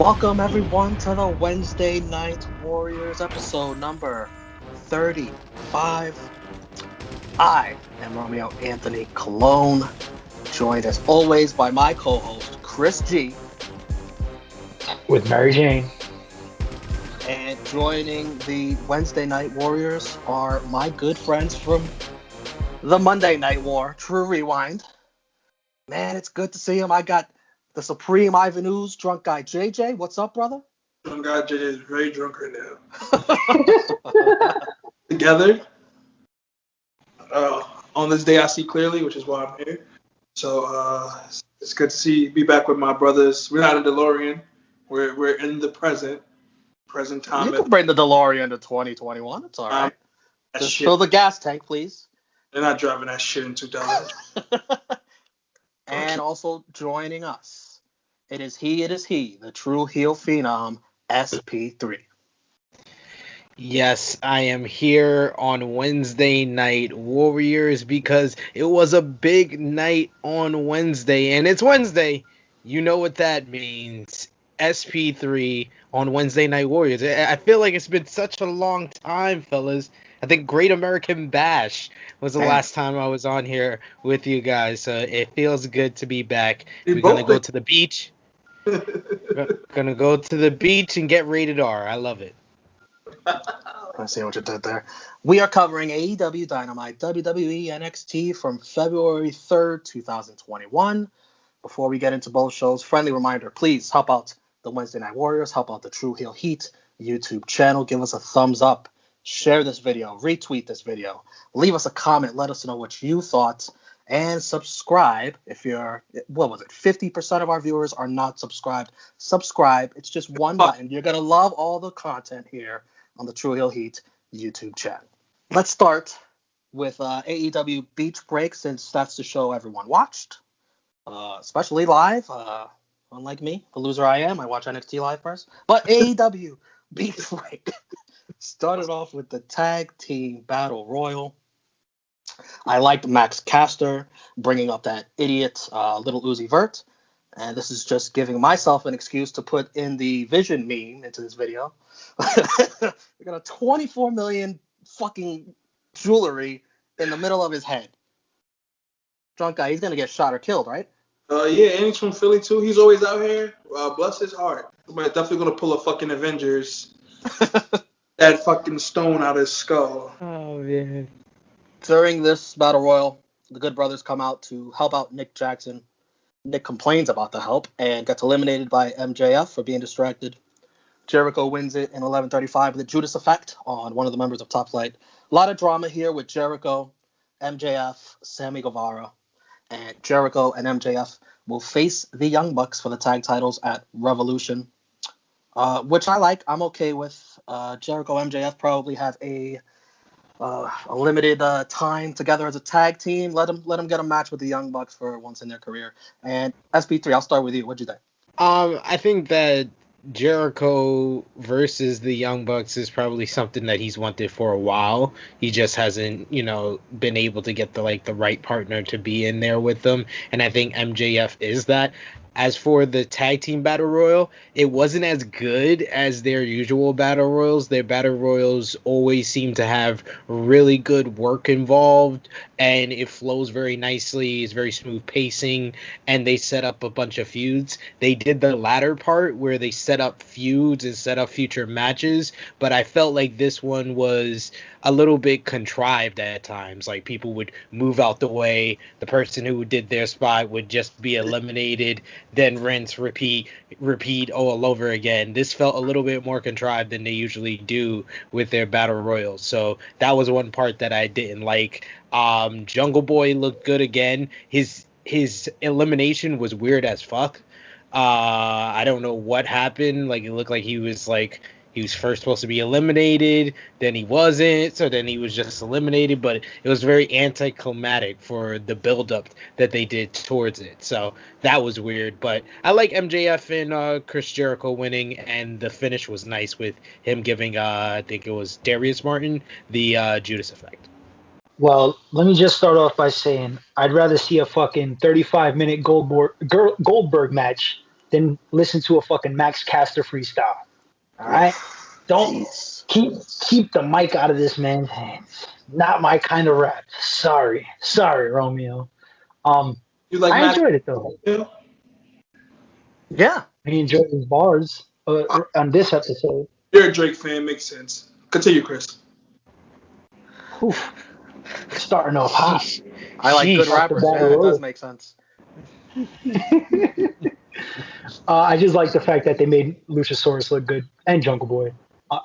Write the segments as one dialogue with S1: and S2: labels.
S1: Welcome everyone to the Wednesday Night Warriors episode number 35. I am Romeo Anthony Cologne, joined as always by my co-host Chris G.
S2: With Mary Jane.
S1: And joining the Wednesday Night Warriors are my good friends from the Monday Night War, True Rewind. Man, it's good to see him. I got the Supreme Ivan Ooze, drunk guy JJ. What's up, brother?
S3: Drunk guy JJ is very drunk right now. Together. On this day I see clearly, which is why I'm here. So it's good to be back with my brothers. We're not in DeLorean. We're in the present time.
S1: You can bring the DeLorean to 2021. It's all right. Just fill the gas tank, please.
S3: They're not driving that shit in 2000.
S1: And also joining us, it is he, the true heel phenom, SP3.
S2: Yes, I am here on Wednesday Night Warriors because it was a big night on Wednesday, and it's Wednesday. You know what that means. SP3 on Wednesday Night Warriors. I feel like it's been such a long time, fellas. I think Great American Bash was the last time I was on here with you guys, so it feels good to be back. We're going to go to the beach. Gonna go to the beach and get rated R. I love it.
S1: I see what you did there. We are covering AEW Dynamite, WWE NXT from February 3rd, 2021. Before we get into both shows, friendly reminder, please help out the Wednesday Night Warriors, help out the True Heel Heat YouTube channel, give us a thumbs up, share this video, retweet this video, leave us a comment, let us know what you thought, and subscribe if you're, 50% of our viewers are not subscribed. Subscribe. It's just one button. You're going to love all the content here on the True Heel Heat YouTube channel. Let's start with AEW Beach Break, since that's the show everyone watched, especially live. Unlike me, the loser I am, I watch NXT live first. But AEW Beach Break started off with the Tag Team Battle Royal. I liked Max Caster bringing up that idiot little Uzi Vert. And this is just giving myself an excuse to put in the Vision meme into this video. We got a 24 million fucking jewelry in the middle of his head. Drunk guy, he's going to get shot or killed, right?
S3: Yeah, and he's from Philly too. He's always out here. Bless his heart. But definitely going to pull a fucking Avengers. That fucking stone out of his skull.
S2: Oh, man.
S1: During this Battle Royal, the Good Brothers come out to help out Nick Jackson. Nick complains about the help and gets eliminated by MJF for being distracted. Jericho wins it in 11:35 with a Judas effect on one of the members of Top Flight. A lot of drama here with Jericho, MJF, Sammy Guevara, and Jericho and MJF will face the Young Bucks for the tag titles at Revolution, which I like. I'm okay with. Jericho, MJF probably have a limited time together as a tag team. Let them get a match with the Young Bucks for once in their career. And SP3, I'll start with you. What'd you think?
S2: I think that Jericho versus the Young Bucks is probably something that he's wanted for a while. He just hasn't, been able to get the right partner to be in there with them. And I think MJF is that. As for the tag team battle royal, it wasn't as good as their usual battle royals. Their battle royals always seem to have really good work involved, and it flows very nicely. It's very smooth pacing, and they set up a bunch of feuds. They did the latter part where they set up feuds and set up future matches, but I felt like this one was a little bit contrived at times. Like, people would move out the way, the person who did their spot would just be eliminated, then rinse, repeat all over again. This felt a little bit more contrived than they usually do with their battle royals. So that was one part that I didn't like. Jungle Boy looked good again. His elimination was weird as fuck. I don't know what happened. Like, it looked like he was first supposed to be eliminated, then he wasn't, so then he was just eliminated, but it was very anticlimactic for the build-up that they did towards it. So that was weird, but I like MJF and Chris Jericho winning, and the finish was nice with him giving, I think it was Darius Martin, the Judas effect.
S4: Well, let me just start off by saying I'd rather see a fucking 35-minute Goldberg match than listen to a fucking Max Caster freestyle. All right? Don't keep the mic out of this man's hands. Not my kind of rap. Sorry, Romeo.
S3: You like
S4: I
S3: Max?
S4: enjoyed it though.
S1: Yeah.
S4: He enjoyed his bars on this episode.
S3: You're a Drake fan, makes sense. Continue, Chris.
S4: Oof. Starting off hot.
S1: I like good rappers. Yeah, it does make sense.
S4: I just like the fact that they made Luchasaurus look good and Jungle Boy.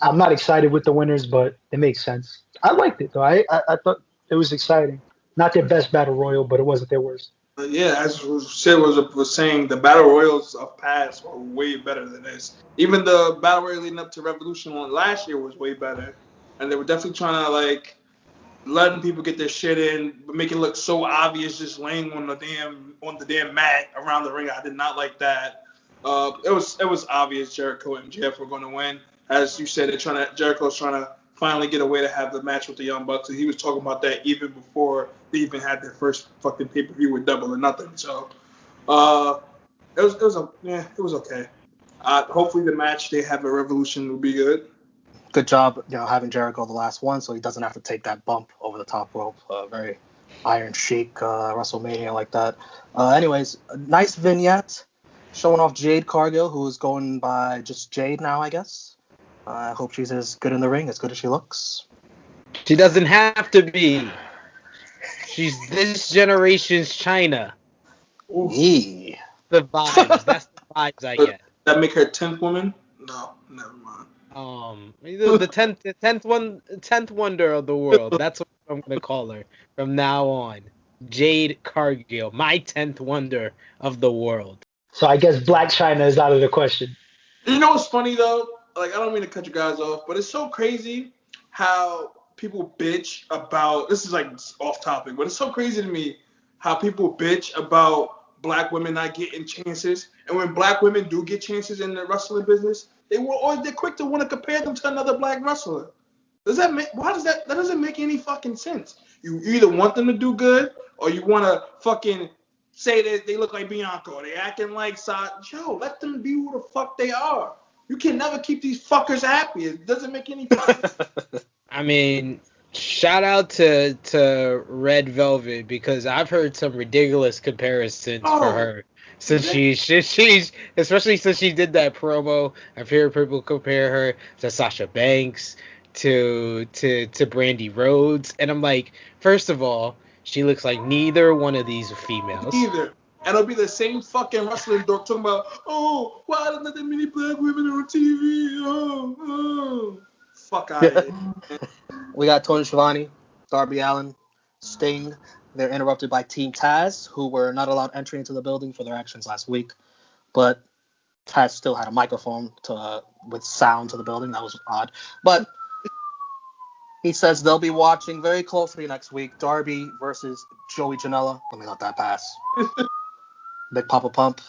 S4: I'm not excited with the winners, but it makes sense. I liked it though. I thought it was exciting. Not their best battle royal, but it wasn't their worst.
S3: Yeah, as Sid was saying, the battle royals of past were way better than this. Even the battle royal leading up to Revolution one last year was way better, and they were definitely trying to like letting people get their shit in, but make it look so obvious, just laying on the damn mat around the ring. I did not like that. It was obvious Jericho and MJF were going to win. As you said, Jericho's trying to finally get a way to have the match with the Young Bucks, and he was talking about that even before they even had their first fucking pay-per-view with Double or Nothing. So it was okay. Hopefully the match they have at Revolution will be good.
S1: Good job, having Jericho the last one, so he doesn't have to take that bump over the top rope. Very Iron Sheik WrestleMania like that. Anyways, a nice vignette showing off Jade Cargill, who is going by just Jade now, I guess. I hope she's as good in the ring, as good as she looks.
S2: She doesn't have to be. She's this generation's China.
S1: Yeah.
S2: The vibes. That's the vibes I get.
S3: That make her 10th woman? No, never mind.
S2: The tenth wonder of the world. That's what I'm gonna call her from now on. Jade Cargill, my 10th wonder of the world.
S4: So I guess Black China is out of the question.
S3: You know what's funny though? Like, I don't mean to cut you guys off, but it's so crazy how people bitch about, this is like off topic, but it's so crazy to me how people bitch about black women not getting chances. And when black women do get chances in the wrestling business, they're quick to want to compare them to another black wrestler. That doesn't make any fucking sense. You either want them to do good or you want to fucking say that they look like Bianca or they acting like Joe. Let them be who the fuck they are. You can never keep these fuckers happy. It doesn't make any sense.
S2: I mean, shout out to Red Velvet, because I've heard some ridiculous comparisons for her. So she's especially since she did that promo. I've heard people compare her to Sasha Banks, to Brandy Rhodes, and I'm like, first of all, she looks like neither one of these are females.
S3: Neither. And it'll be the same fucking wrestling dork talking about, oh, why are there that many black women on TV? Oh. Fuck out of here.
S1: We got Tony Schiavone, Darby Allin, Sting. They're interrupted by Team Taz, who were not allowed entry into the building for their actions last week. But Taz still had a microphone with sound to the building. That was odd. But he says they'll be watching very closely next week. Darby versus Joey Janela. Let me let that pass. Big Papa Pump.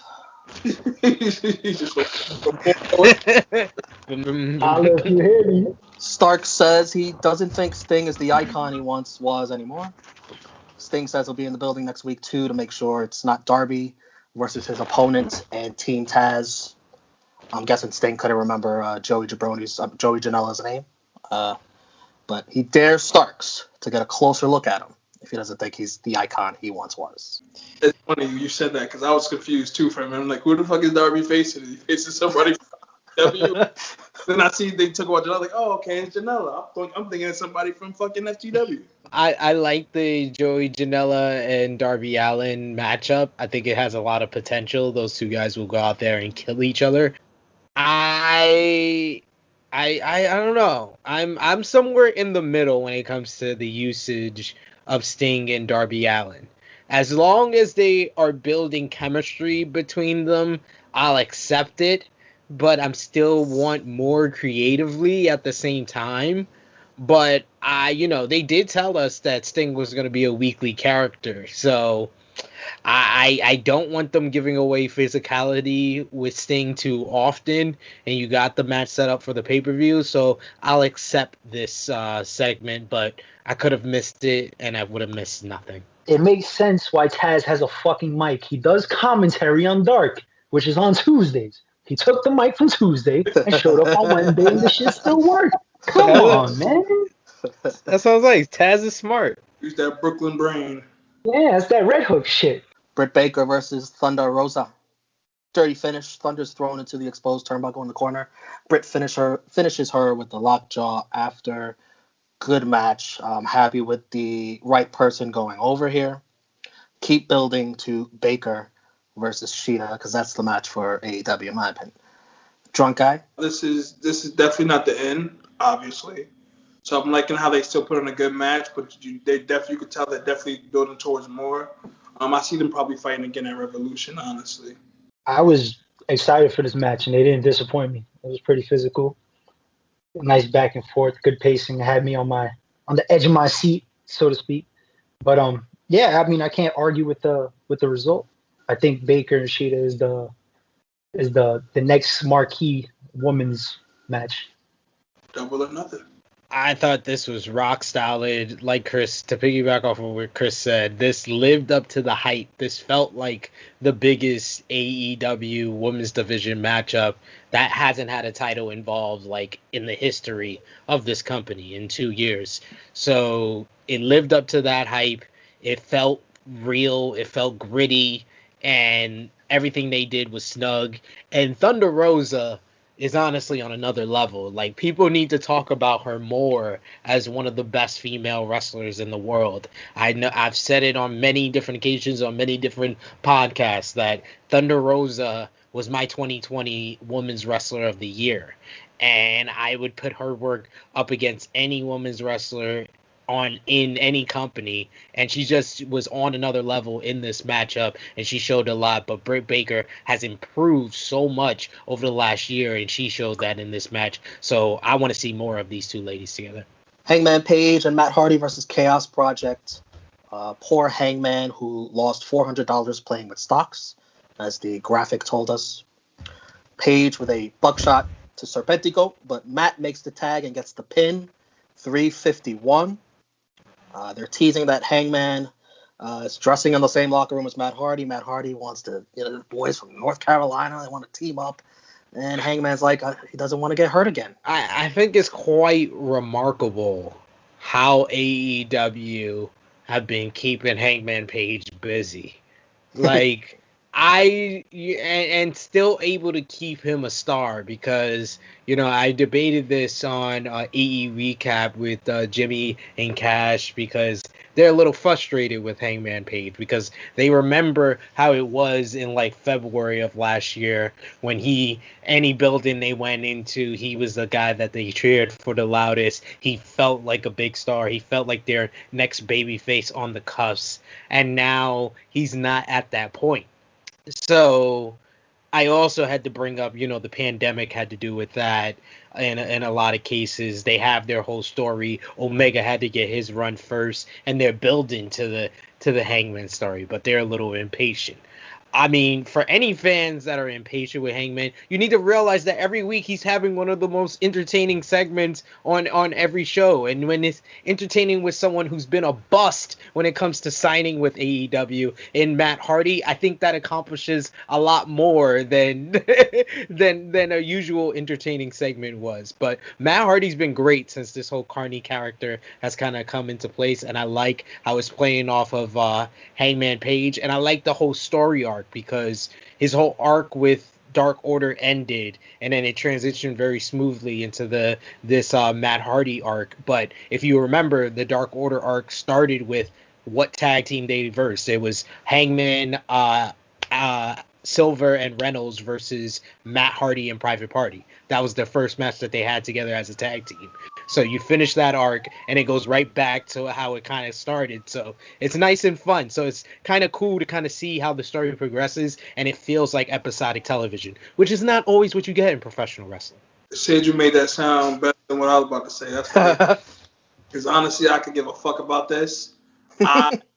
S1: Stark says he doesn't think Sting is the icon he once was anymore. Sting says he'll be in the building next week too to make sure it's not Darby versus his opponent and Team Taz. I'm guessing Sting couldn't remember Joey Janela's name. But he dares Starks to get a closer look at him if he doesn't think he's the icon he once was.
S3: It's funny you said that because I was confused too for him. I'm like, who the fuck is Darby facing? Is he facing somebody from W? Then I see they took about Janela. Like, oh, okay, it's Janela. I'm thinking it's somebody from fucking FGW.
S2: I like the Joey Janela and Darby Allin matchup. I think it has a lot of potential. Those two guys will go out there and kill each other. I don't know. I'm somewhere in the middle when it comes to the usage of Sting and Darby Allin. As long as they are building chemistry between them, I'll accept it. But I'm still want more creatively at the same time. But they did tell us that Sting was going to be a weekly character. So I don't want them giving away physicality with Sting too often. And you got the match set up for the pay-per-view. So I'll accept this segment. But I could have missed it and I would have missed nothing.
S4: It makes sense why Taz has a fucking mic. He does commentary on Dark. which is on Tuesdays. He took the mic from Tuesday and showed up on Wednesday, and the shit still worked. Come on, man.
S2: That sounds like Taz is smart.
S3: Use that Brooklyn brain.
S4: Yeah, it's that Red Hook shit.
S1: Britt Baker versus Thunder Rosa. Dirty finish. Thunder's thrown into the exposed turnbuckle in the corner. Britt finishes her with the lockjaw after. Good match. I'm happy with the right person going over here. Keep building to Baker versus Sheeta because that's the match for AEW in my opinion. Drunk guy.
S3: This is definitely not the end, obviously. So I'm liking how they still put on a good match, but you could tell they're definitely building towards more. I see them probably fighting again at Revolution, honestly.
S4: I was excited for this match, and they didn't disappoint me. It was pretty physical. Nice back and forth, good pacing. It had me on the edge of my seat, so to speak. But yeah, I mean, I can't argue with the result. I think Baker and Sheeta is the next marquee women's match.
S3: Double or nothing.
S2: I thought this was rock solid. Like Chris, to piggyback off of what Chris said, this lived up to the hype. This felt like the biggest AEW women's division matchup that hasn't had a title involved like in the history of this company in 2 years. So it lived up to that hype. It felt real. It felt gritty, and everything they did was snug. And Thunder Rosa is honestly on another level. Like, people need to talk about her more as one of the best female wrestlers in the world. I know I've said it on many different occasions on many different podcasts that Thunder Rosa was my 2020 Women's Wrestler of the Year, and I would put her work up against any women's wrestler in any company, and she just was on another level in this matchup, and she showed a lot. But Britt Baker has improved so much over the last year, and she showed that in this match. So I want to see more of these two ladies together.
S1: Hangman Page and Matt Hardy versus Chaos Project. Poor Hangman, who lost $400 playing with stocks, as the graphic told us. Page with a buckshot to Serpentico, but Matt makes the tag and gets the pin. 351. They're teasing that Hangman is dressing in the same locker room as Matt Hardy. Matt Hardy wants to, the boys from North Carolina, they want to team up. And Hangman's like, he doesn't want to get hurt again.
S2: I think it's quite remarkable how AEW have been keeping Hangman Page busy. Like, and still able to keep him a star because, I debated this on AE Recap with Jimmy and Cash because they're a little frustrated with Hangman Page because they remember how it was in like February of last year when any building they went into, he was the guy that they cheered for the loudest. He felt like a big star. He felt like their next babyface on the cuffs, and now he's not at that point. So I also had to bring up, the pandemic had to do with that. In a lot of cases, they have their whole story. Omega had to get his run first, and they're building to the Hangman story, but they're a little impatient. I mean, for any fans that are impatient with Hangman, you need to realize that every week he's having one of the most entertaining segments on every show. And when it's entertaining with someone who's been a bust when it comes to signing with AEW in Matt Hardy, I think that accomplishes a lot more than than a usual entertaining segment was. But Matt Hardy's been great since this whole Carney character has kind of come into place. And I like how it's playing off of Hangman Page. And I like the whole story arc, because his whole arc with Dark Order ended, and then it transitioned very smoothly into this Matt Hardy arc. But if you remember, the Dark Order arc started with what tag team they versed. It was Hangman, Silver, and Reynolds versus Matt Hardy and Private Party. That was the first match that they had together as a tag team. So you finish that arc, and it goes right back to how it kind of started. So it's nice and fun. So it's kind of cool to kind of see how the story progresses, and it feels like episodic television, which is not always what you get in professional wrestling.
S3: Said you made that sound better than what I was about to say. That's funny. Because honestly, I could give a fuck about this. The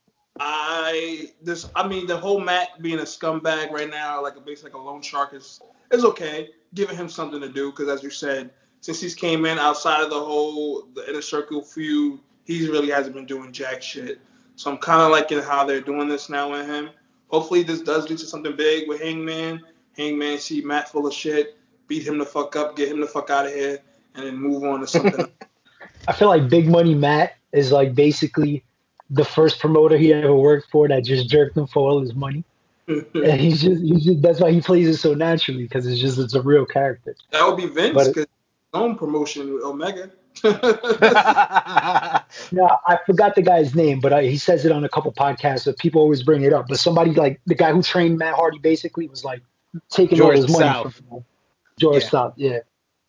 S3: whole Matt being a scumbag right now, basically like a loan shark, is okay. Giving him something to do, because as you said, since he's came in outside of the inner circle feud, he really hasn't been doing jack shit. So I'm kind of liking how they're doing this now with him. Hopefully this does lead to something big with Hangman. Hangman see Matt full of shit, beat him the fuck up, get him the fuck out of here, and then move on to something else.
S4: I feel like Big Money Matt is like basically the first promoter he ever worked for that just jerked him for all his money. And he's just that's why he plays it so naturally, because it's a real character.
S3: That would be Vince,
S4: But-
S3: because his own promotion with Omega.
S4: Yeah, I forgot the guy's name, but he says it on a couple podcasts, so people always bring it up. But somebody like the guy who trained Matt Hardy basically was like taking all
S2: George
S4: his money
S2: South.
S4: from him. George
S2: Yeah.
S4: South, yeah.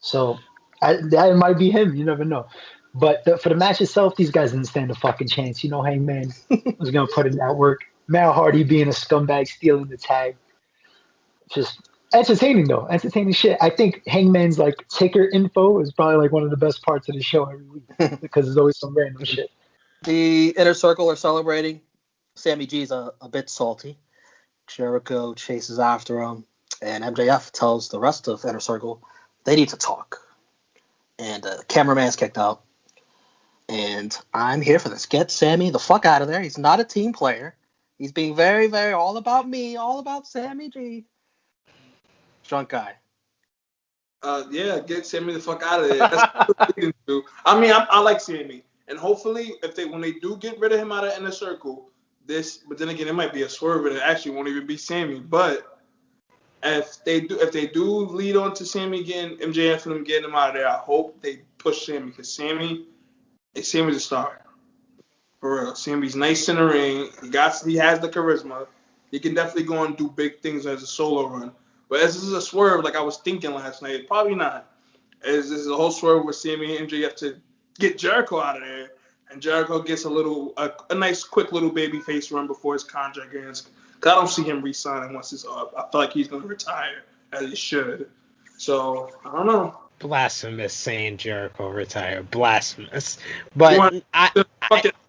S4: So that might be him. You never know. But for the match itself, these guys didn't stand a fucking chance. You know, Hangman was gonna put in that work. Matt Hardy being a scumbag, stealing the tag. Just entertaining though, entertaining shit. I think Hangman's like ticker info is probably like one of the best parts of the show every week because there's always some random shit.
S1: The Inner Circle are celebrating. Sammy G's a bit salty. Jericho chases after him, and MJF tells the rest of Inner Circle they need to talk. And the cameraman's kicked out. And I'm here for this. Get Sammy the fuck out of there. He's not a team player. He's being very, very all about me, all about Sammy G. Drunk guy.
S3: Yeah, get Sammy the fuck out of there. That's what we do. I mean, I like Sammy, and hopefully, when they do get rid of him out of Inner Circle, but then again, it might be a swerve, and it actually won't even be Sammy. But if they do lead on to Sammy getting MJF and them getting him out of there, I hope they push Sammy, because Sammy's a star. For real, Sammy's nice in the ring. He has the charisma. He can definitely go and do big things as a solo run. But as this is a swerve, like I was thinking last night, probably not. As this is a whole swerve with Sammy and MJF to get Jericho out of there, and Jericho gets a nice, quick little baby face run before his contract ends. Because I don't see him re-signing once it's up. I feel like he's going to retire, as he should. So, I don't know.
S2: Blasphemous saying Jericho retire. Blasphemous. But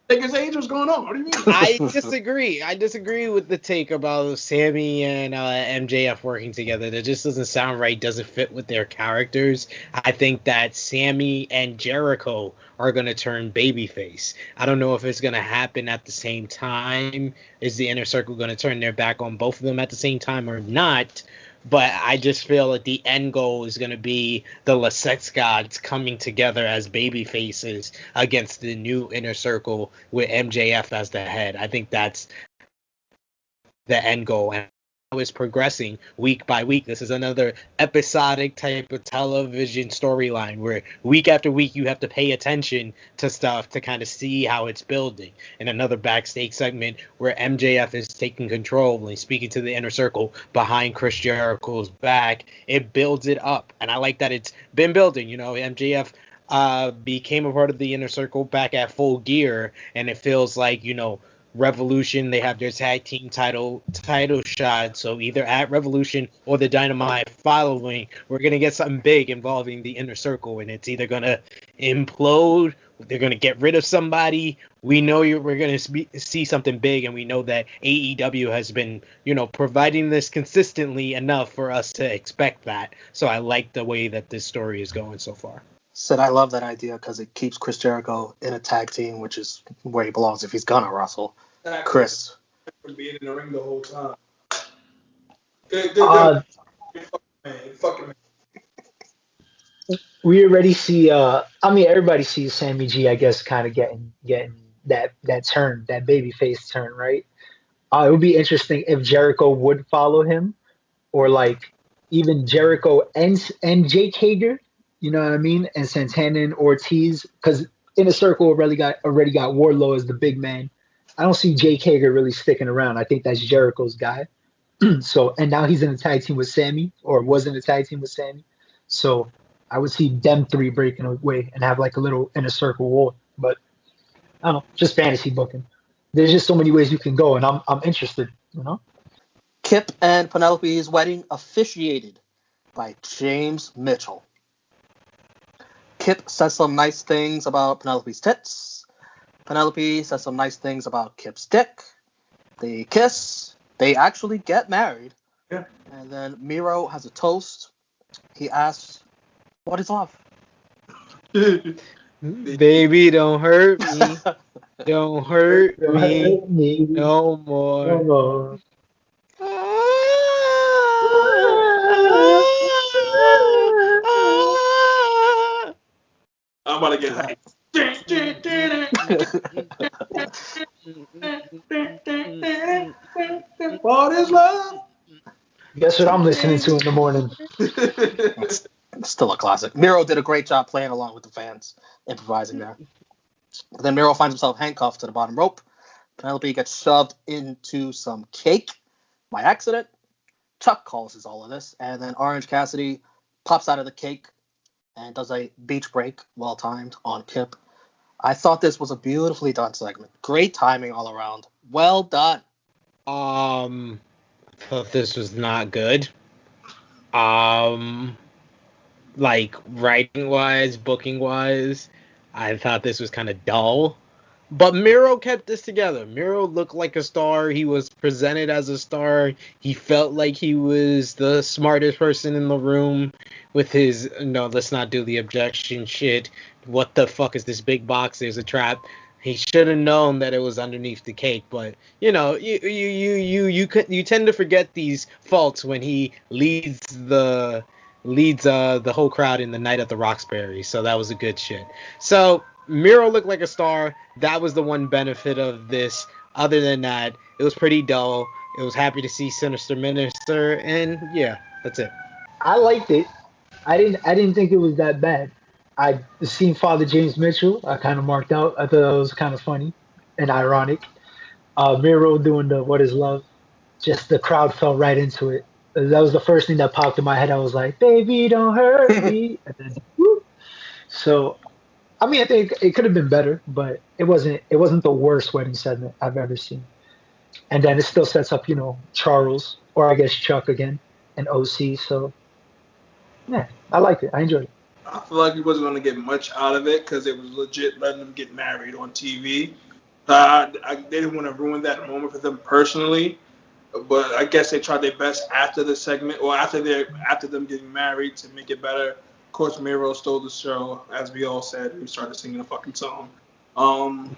S3: Take his age, what's going on? What do you mean?
S2: I disagree. I disagree with the take about Sammy and MJF working together. That just doesn't sound right. Doesn't fit with their characters. I think that Sammy and Jericho are going to turn babyface. I don't know if it's going to happen at the same time. Is the Inner Circle going to turn their back on both of them at the same time or not? But I just feel that the end goal is going to be the Lasex gods coming together as baby faces against the new Inner Circle with MJF as the head. I think that's the end goal. And how it's progressing week by week. This is another episodic type of television storyline where week after week you have to pay attention to stuff to kind of see how it's building. And another backstage segment where MJF is taking control and speaking to the Inner Circle behind Chris Jericho's back. It builds it up. And I like that it's been building. You know, MJF became a part of the Inner Circle back at Full Gear, and it feels like, you know, Revolution, they have their tag team title shot. So either at Revolution or the Dynamite following, we're going to get something big involving the Inner Circle, and it's either going to implode, they're going to get rid of somebody. We know we're going to see something big, and we know that AEW has been, you know, providing this consistently enough for us to expect that. So I like the way that this story is going so far.
S1: Said I love that idea because it keeps Chris Jericho in a tag team, which is where he belongs if he's gonna wrestle.
S3: Exactly.
S1: Chris.
S3: Being in the ring the whole time. Good. Fucking man.
S4: We already see. Everybody sees Sammy G, I guess, kind of getting that turn, that babyface turn, right? It would be interesting if Jericho would follow him, or like even Jericho and Jake Hager. You know what I mean? And Santana and Ortiz, because Inner Circle already got Wardlow as the big man. I don't see Jake Hager really sticking around. I think that's Jericho's guy. So, and now he's in a tag team with Sammy, or was in a tag team with Sammy. So I would see them three breaking away and have like a little Inner Circle war. But I don't know, just fantasy booking. There's just so many ways you can go, and I'm interested. You know.
S1: Kip and Penelope's wedding officiated by James Mitchell. Kip says some nice things about Penelope's tits. Penelope says some nice things about Kip's dick. They kiss. They actually get married.
S3: Yeah.
S1: And then Miro has a toast. He asks, "What is love?"
S2: Baby, don't hurt me. Don't hurt me no more.
S3: I'm about to get hyped. What is love?
S4: Guess what I'm listening to in the morning?
S1: It's still a classic. Miro did a great job playing along with the fans, improvising there. But then Miro finds himself handcuffed to the bottom rope. Penelope gets shoved into some cake by accident. Chuck causes all of this, and then Orange Cassidy pops out of the cake and does a beach break, well timed, on Kip. I thought this was a beautifully done segment. Great timing all around. Well done.
S2: I thought this was not good. Like writing wise, booking wise, I thought this was kind of dull. But Miro kept this together. Miro looked like a star. He was presented as a star. He felt like he was the smartest person in the room with his, no, let's not do the objection shit. What the fuck is this big box? There's a trap. He should have known that it was underneath the cake. But, you know, you tend to forget these faults when he leads the whole crowd in the Night at the Roxbury. So that was a good shit. So Miro looked like a star. That was the one benefit of this. Other than that, it was pretty dull. It was happy to see Sinister Minister, and yeah, that's it.
S4: I liked it. I didn't think it was that bad. I seen Father James Mitchell. I kind of marked out. I thought that was kind of funny and ironic. Miro doing the "What Is Love." Just the crowd fell right into it. That was the first thing that popped in my head. I was like, "Baby, don't hurt me." And then, whoop. So, I mean, I think it could have been better, but it wasn't the worst wedding segment I've ever seen. And then it still sets up, Charles, or I guess Chuck again, and OC. So, yeah, I liked it. I enjoyed it.
S3: I feel like he wasn't going to get much out of it because it was legit letting them get married on TV. They didn't want to ruin that moment for them personally, but I guess they tried their best after the segment, or after them getting married, to make it better. Of course, Miro stole the show, as we all said. We started singing a fucking song. Of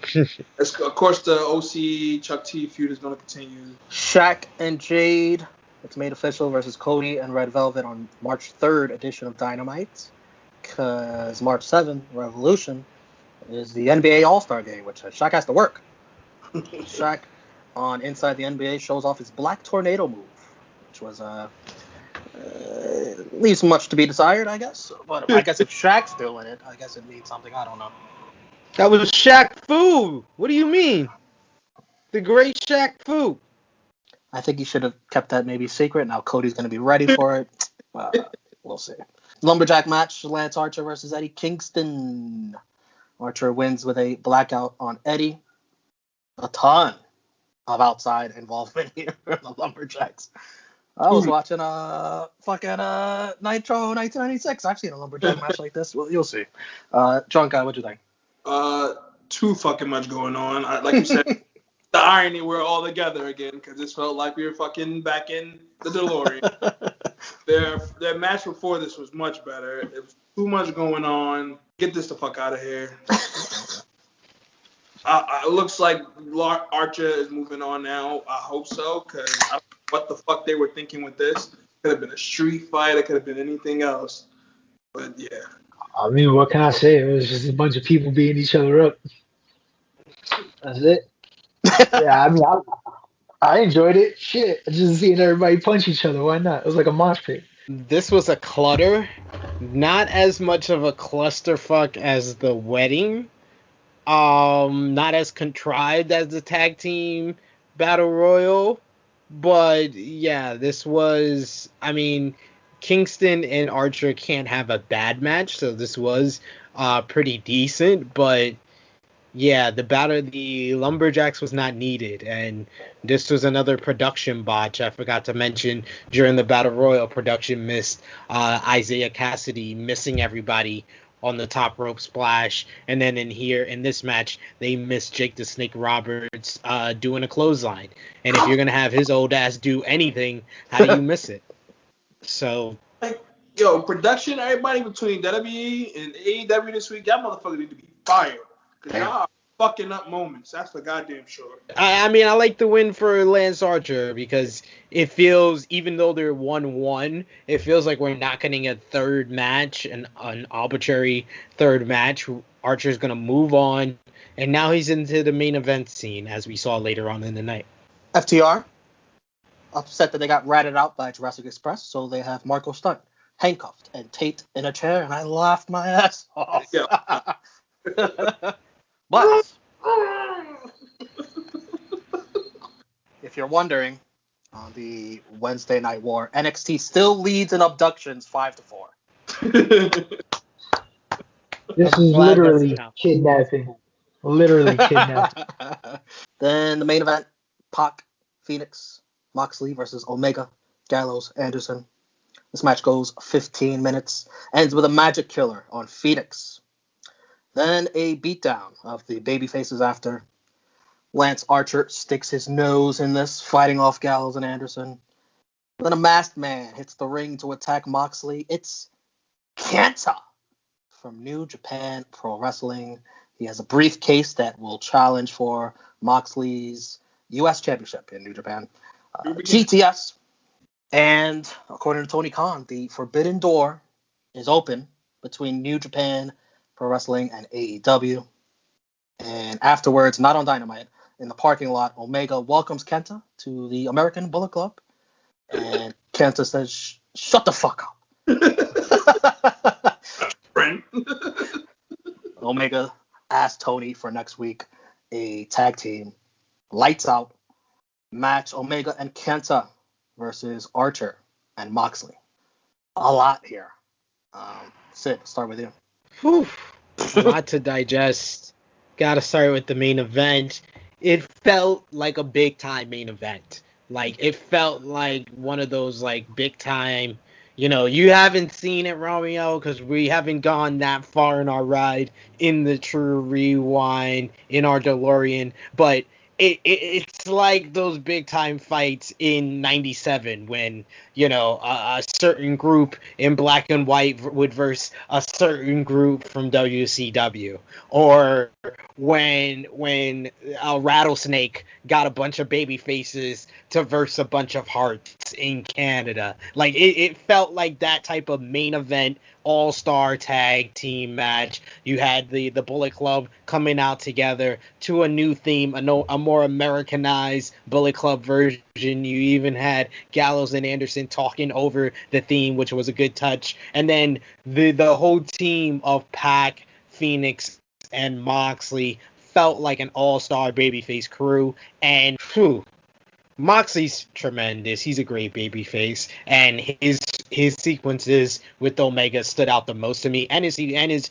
S3: course, the OC Chuck T feud is going to continue.
S1: Shaq and Jade, it's made official, versus Cody and Red Velvet on March 3rd edition of Dynamite. Because March 7th, Revolution, is the NBA All-Star Game, which Shaq has to work. Shaq, on Inside the NBA, shows off his Black Tornado move, which was leaves much to be desired, I guess. But I guess if Shaq's doing it, I guess it means something. I don't know.
S2: That was Shaq Fu. What do you mean? The great Shaq Fu.
S1: I think he should have kept that maybe secret. Now Cody's going to be ready for it. We'll see. Lumberjack match, Lance Archer versus Eddie Kingston. Archer wins with a blackout on Eddie. A ton of outside involvement here for the Lumberjacks. I was watching fucking Nitro 1996. I've seen a Lumberjack match like this. Well, you'll see. John Guy, what'd you think?
S3: Too fucking much going on. Like you said, the irony, we're all together again because this felt like we were fucking back in the DeLorean. Their match before this was much better. It was too much going on. Get this the fuck out of here. It looks like Archer is moving on now. I hope so, because I don't know what the fuck they were thinking with this. Could have been a street fight. It could have been anything else. But yeah.
S4: I mean, what can I say? It was just a bunch of people beating each other up. That's it. Yeah, I mean, I enjoyed it. Shit, just seeing everybody punch each other. Why not? It was like a mosh pit.
S2: This was a clutter. Not as much of a clusterfuck as the wedding. Not as contrived as the tag team battle royal. But yeah, this was, I mean, Kingston and Archer can't have a bad match, so this was pretty decent. But yeah, the Lumberjacks was not needed, and this was another production botch. I forgot to mention during the Battle Royal, production missed Isaiah Cassidy missing everybody on the top rope splash, and then in this match, they missed Jake the Snake Roberts doing a clothesline. And if you're gonna have his old ass do anything, how do you miss it? So,
S3: yo, production, everybody between WWE and AEW this week, y'all motherfuckers need to be fired. Cause y'all fucking up moments. That's for goddamn sure.
S2: I mean, I like the win for Lance Archer because it feels, even though they're 1-1, it feels like we're not getting a third match, an arbitrary third match. Archer's going to move on, and now he's into the main event scene, as we saw later on in the night.
S1: FTR, upset that they got ratted out by Jurassic Express, so they have Marco Stunt handcuffed and taped in a chair, and I laughed my ass off.
S3: Yeah.
S1: But if you're wondering, on the Wednesday Night War, NXT still leads in abductions 5-4.
S4: This is literally kidnapping. Literally kidnapping.
S1: Then the main event, PAC, Fenix, Moxley versus Omega, Gallows, Anderson. This match goes 15 minutes, ends with a magic killer on Fenix. Then a beatdown of the babyfaces after. Lance Archer sticks his nose in this, fighting off Gallows and Anderson. Then a masked man hits the ring to attack Moxley. It's Kenta from New Japan Pro Wrestling. He has a briefcase that will challenge for Moxley's U.S. Championship in New Japan. GTS. And according to Tony Khan, the forbidden door is open between New Japan Pro Wrestling and AEW. And afterwards, not on Dynamite, in the parking lot, Omega welcomes Kenta to the American Bullet Club. And Kenta says, shut the fuck up.
S3: Friend.
S1: Omega asked Tony for next week a tag team, lights out, match Omega and Kenta versus Archer and Moxley. A lot here. Sid, start with you.
S2: Whew. A lot to digest. Gotta start with the main event. It felt like a big time main event. Like, it felt like one of those, like, big time, you haven't seen it, Romeo, because we haven't gone that far in our ride in the True Rewind, in our DeLorean, but it's like those big time fights in 97 when, a certain group in black and white would verse a certain group from WCW, or when a Rattlesnake got a bunch of baby faces to verse a bunch of hearts in Canada. Like, it felt like that type of main event all-star tag team match. You had the Bullet Club coming out together to a new theme, a more Americanized Bullet Club version. You even had Gallows and Anderson talking over the theme, which was a good touch. And then the whole team of PAC, Fenix, and Moxley felt like an all-star babyface crew. And Moxley's tremendous. He's a great babyface, and his sequences with Omega stood out the most to me, and his face-to-face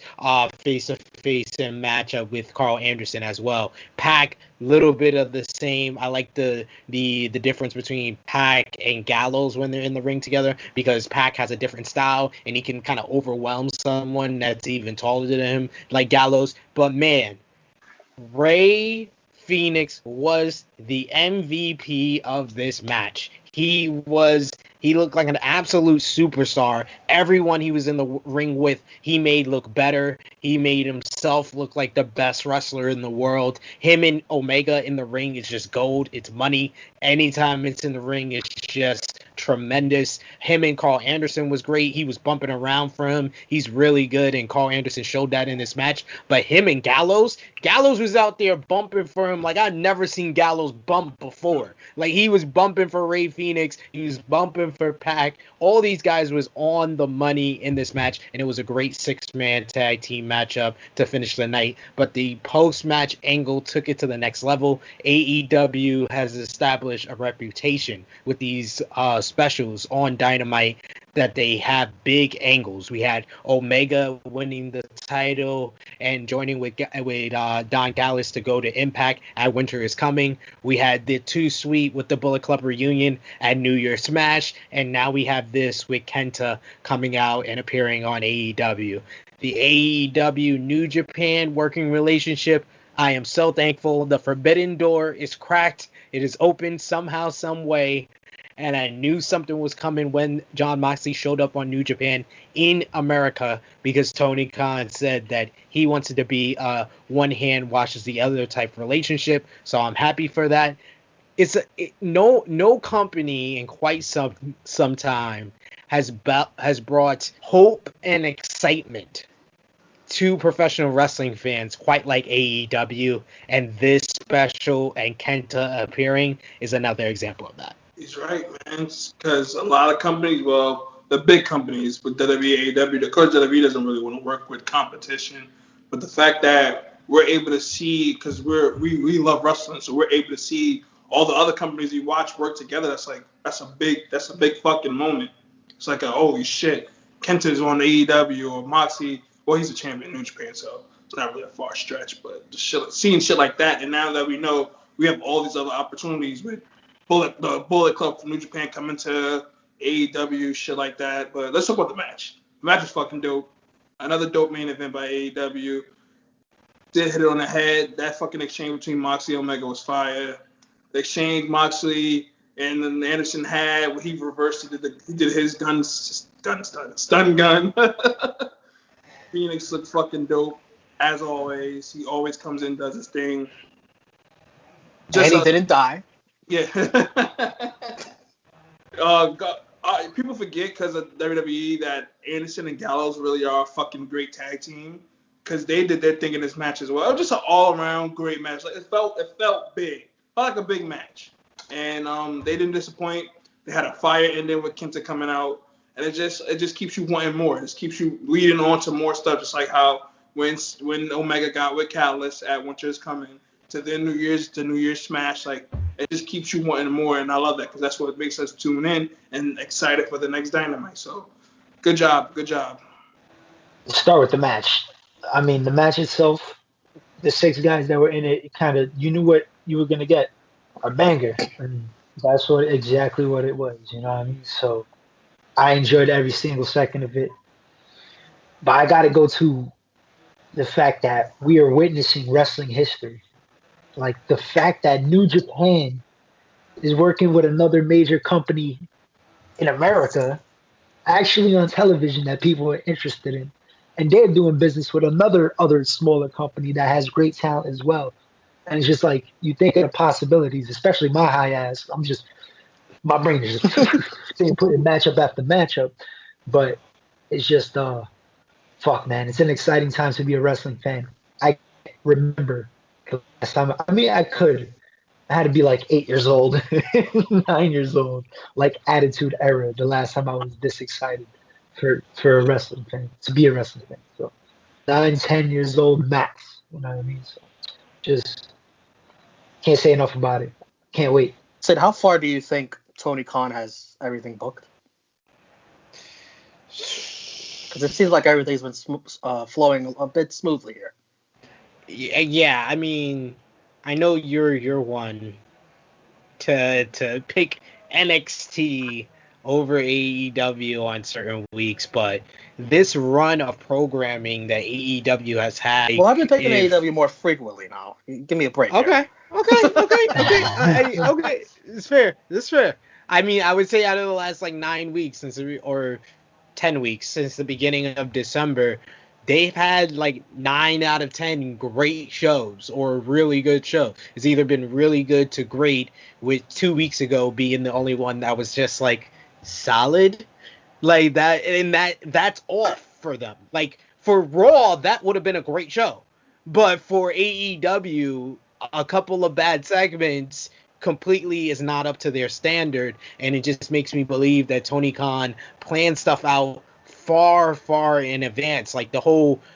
S2: and matchup with Carl Anderson as well. PAC, little bit of the same. I like the difference between PAC and Gallows when they're in the ring together, because PAC has a different style and he can kind of overwhelm someone that's even taller than him, like Gallows. But man, Rey Fenix was the MVP of this match. He looked like an absolute superstar. Everyone he was in the ring with, he made look better. He made himself look like the best wrestler in the world. Him and Omega in the ring is just gold. It's money. Anytime it's in the ring, it's just tremendous. Him and Carl Anderson was great. He was bumping around for him. He's really good, and Carl Anderson showed that in this match. But him and Gallows was out there bumping for him like I'd never seen Gallows bump before. Like, he was bumping for Rey Fenix. He was bumping for PAC. All these guys was on the money in this match, and it was a great 6-man tag team matchup to finish the night. But the post-match angle took it to the next level. AEW has established a reputation with these specials on Dynamite that they have big angles. We had Omega winning the title and joining with Don Callis to go to Impact at Winter is Coming. We had the 2 Sweet with the Bullet Club reunion at New Year's Smash, and now we have this with Kenta coming out and appearing on AEW. The AEW New Japan working relationship, I am so thankful. The forbidden door is cracked. It is open somehow, some way. and I knew something was coming when Jon Moxley showed up on New Japan in America, because Tony Khan said that he wants it to be one hand washes the other type relationship. So I'm happy for that. No company in quite some time has brought hope and excitement to professional wrestling fans quite like AEW, and this special and Kenta appearing is another example of that.
S3: He's right, man. Because a lot of companies, well, the big companies with WWE, AEW, of course WWE doesn't really want to work with competition, but the fact that we're able to see, because we love wrestling, so we're able to see all the other companies we watch work together. That's a big fucking moment. It's like holy shit, Kenta's on AEW or Moxley. Well, he's a champion in New Japan, so it's not really a far stretch. But just seeing shit like that, and now that we know we have all these other opportunities with the Bullet Club from New Japan coming to AEW, shit like that. But let's talk about the match. The match was fucking dope. Another dope main event by AEW. Did hit it on the head. That fucking exchange between Moxley and Omega was fire. The exchange Moxley and then Anderson had, he reversed it. He did his stun gun. Phoenix looked fucking dope, as always. He always comes in, does his thing.
S1: And he didn't die.
S3: Yeah. People forget because of WWE that Anderson and Gallows really are a fucking great tag team, because they did their thing in this match as well. It was just an all-around great match. Like it felt big. Felt like a big match. And they didn't disappoint. They had a fire ending with Kenta coming out. And it just keeps you wanting more. It just keeps you leading on to more stuff, just like how when Omega got with Catalyst at Winter is Coming to the New Year's Smash, like it just keeps you wanting more, and I love that because that's what makes us tune in and excited for the next Dynamite. So, good job.
S4: Let's start with the match. I mean, the match itself, the 6 guys that were in it, you knew what you were gonna get, a banger, and that's exactly what it was. You know what I mean? So. I enjoyed every single second of it. But I got to go to the fact that we are witnessing wrestling history. Like the fact that New Japan is working with another major company in America, actually on television, that people are interested in. And they're doing business with other smaller company that has great talent as well. And it's just like, you think of the possibilities, especially my high ass. My brain is just putting matchup after matchup, but it's just fuck, man. It's an exciting time to be a wrestling fan. I remember the last time. I mean, I had to be like 8 years old, 9 years old, like Attitude Era. The last time I was this excited for a wrestling fan, to be a wrestling fan. So 9, 10 years old max. You know what I mean? So just can't say enough about it. Can't wait.
S1: Sid, how far do you think Tony Khan has everything booked? Because it seems like everything's been flowing a bit smoothly here.
S2: Yeah, I mean, I know you're one to pick NXT over AEW on certain weeks, but this run of programming that AEW has had.
S1: Well, I've been taking AEW more frequently now. Give me a break.
S2: Okay. It's fair. I mean, I would say out of the last 9 weeks or 10 weeks since the beginning of December, they've had 9 out of 10 great shows or really good shows. It's either been really good to great, with 2 weeks ago being the only one that was just solid, that, and that's off for them. For Raw, that would have been a great show, but for AEW, a couple of bad segments completely is not up to their standard, and it just makes me believe that Tony Khan planned stuff out far in advance.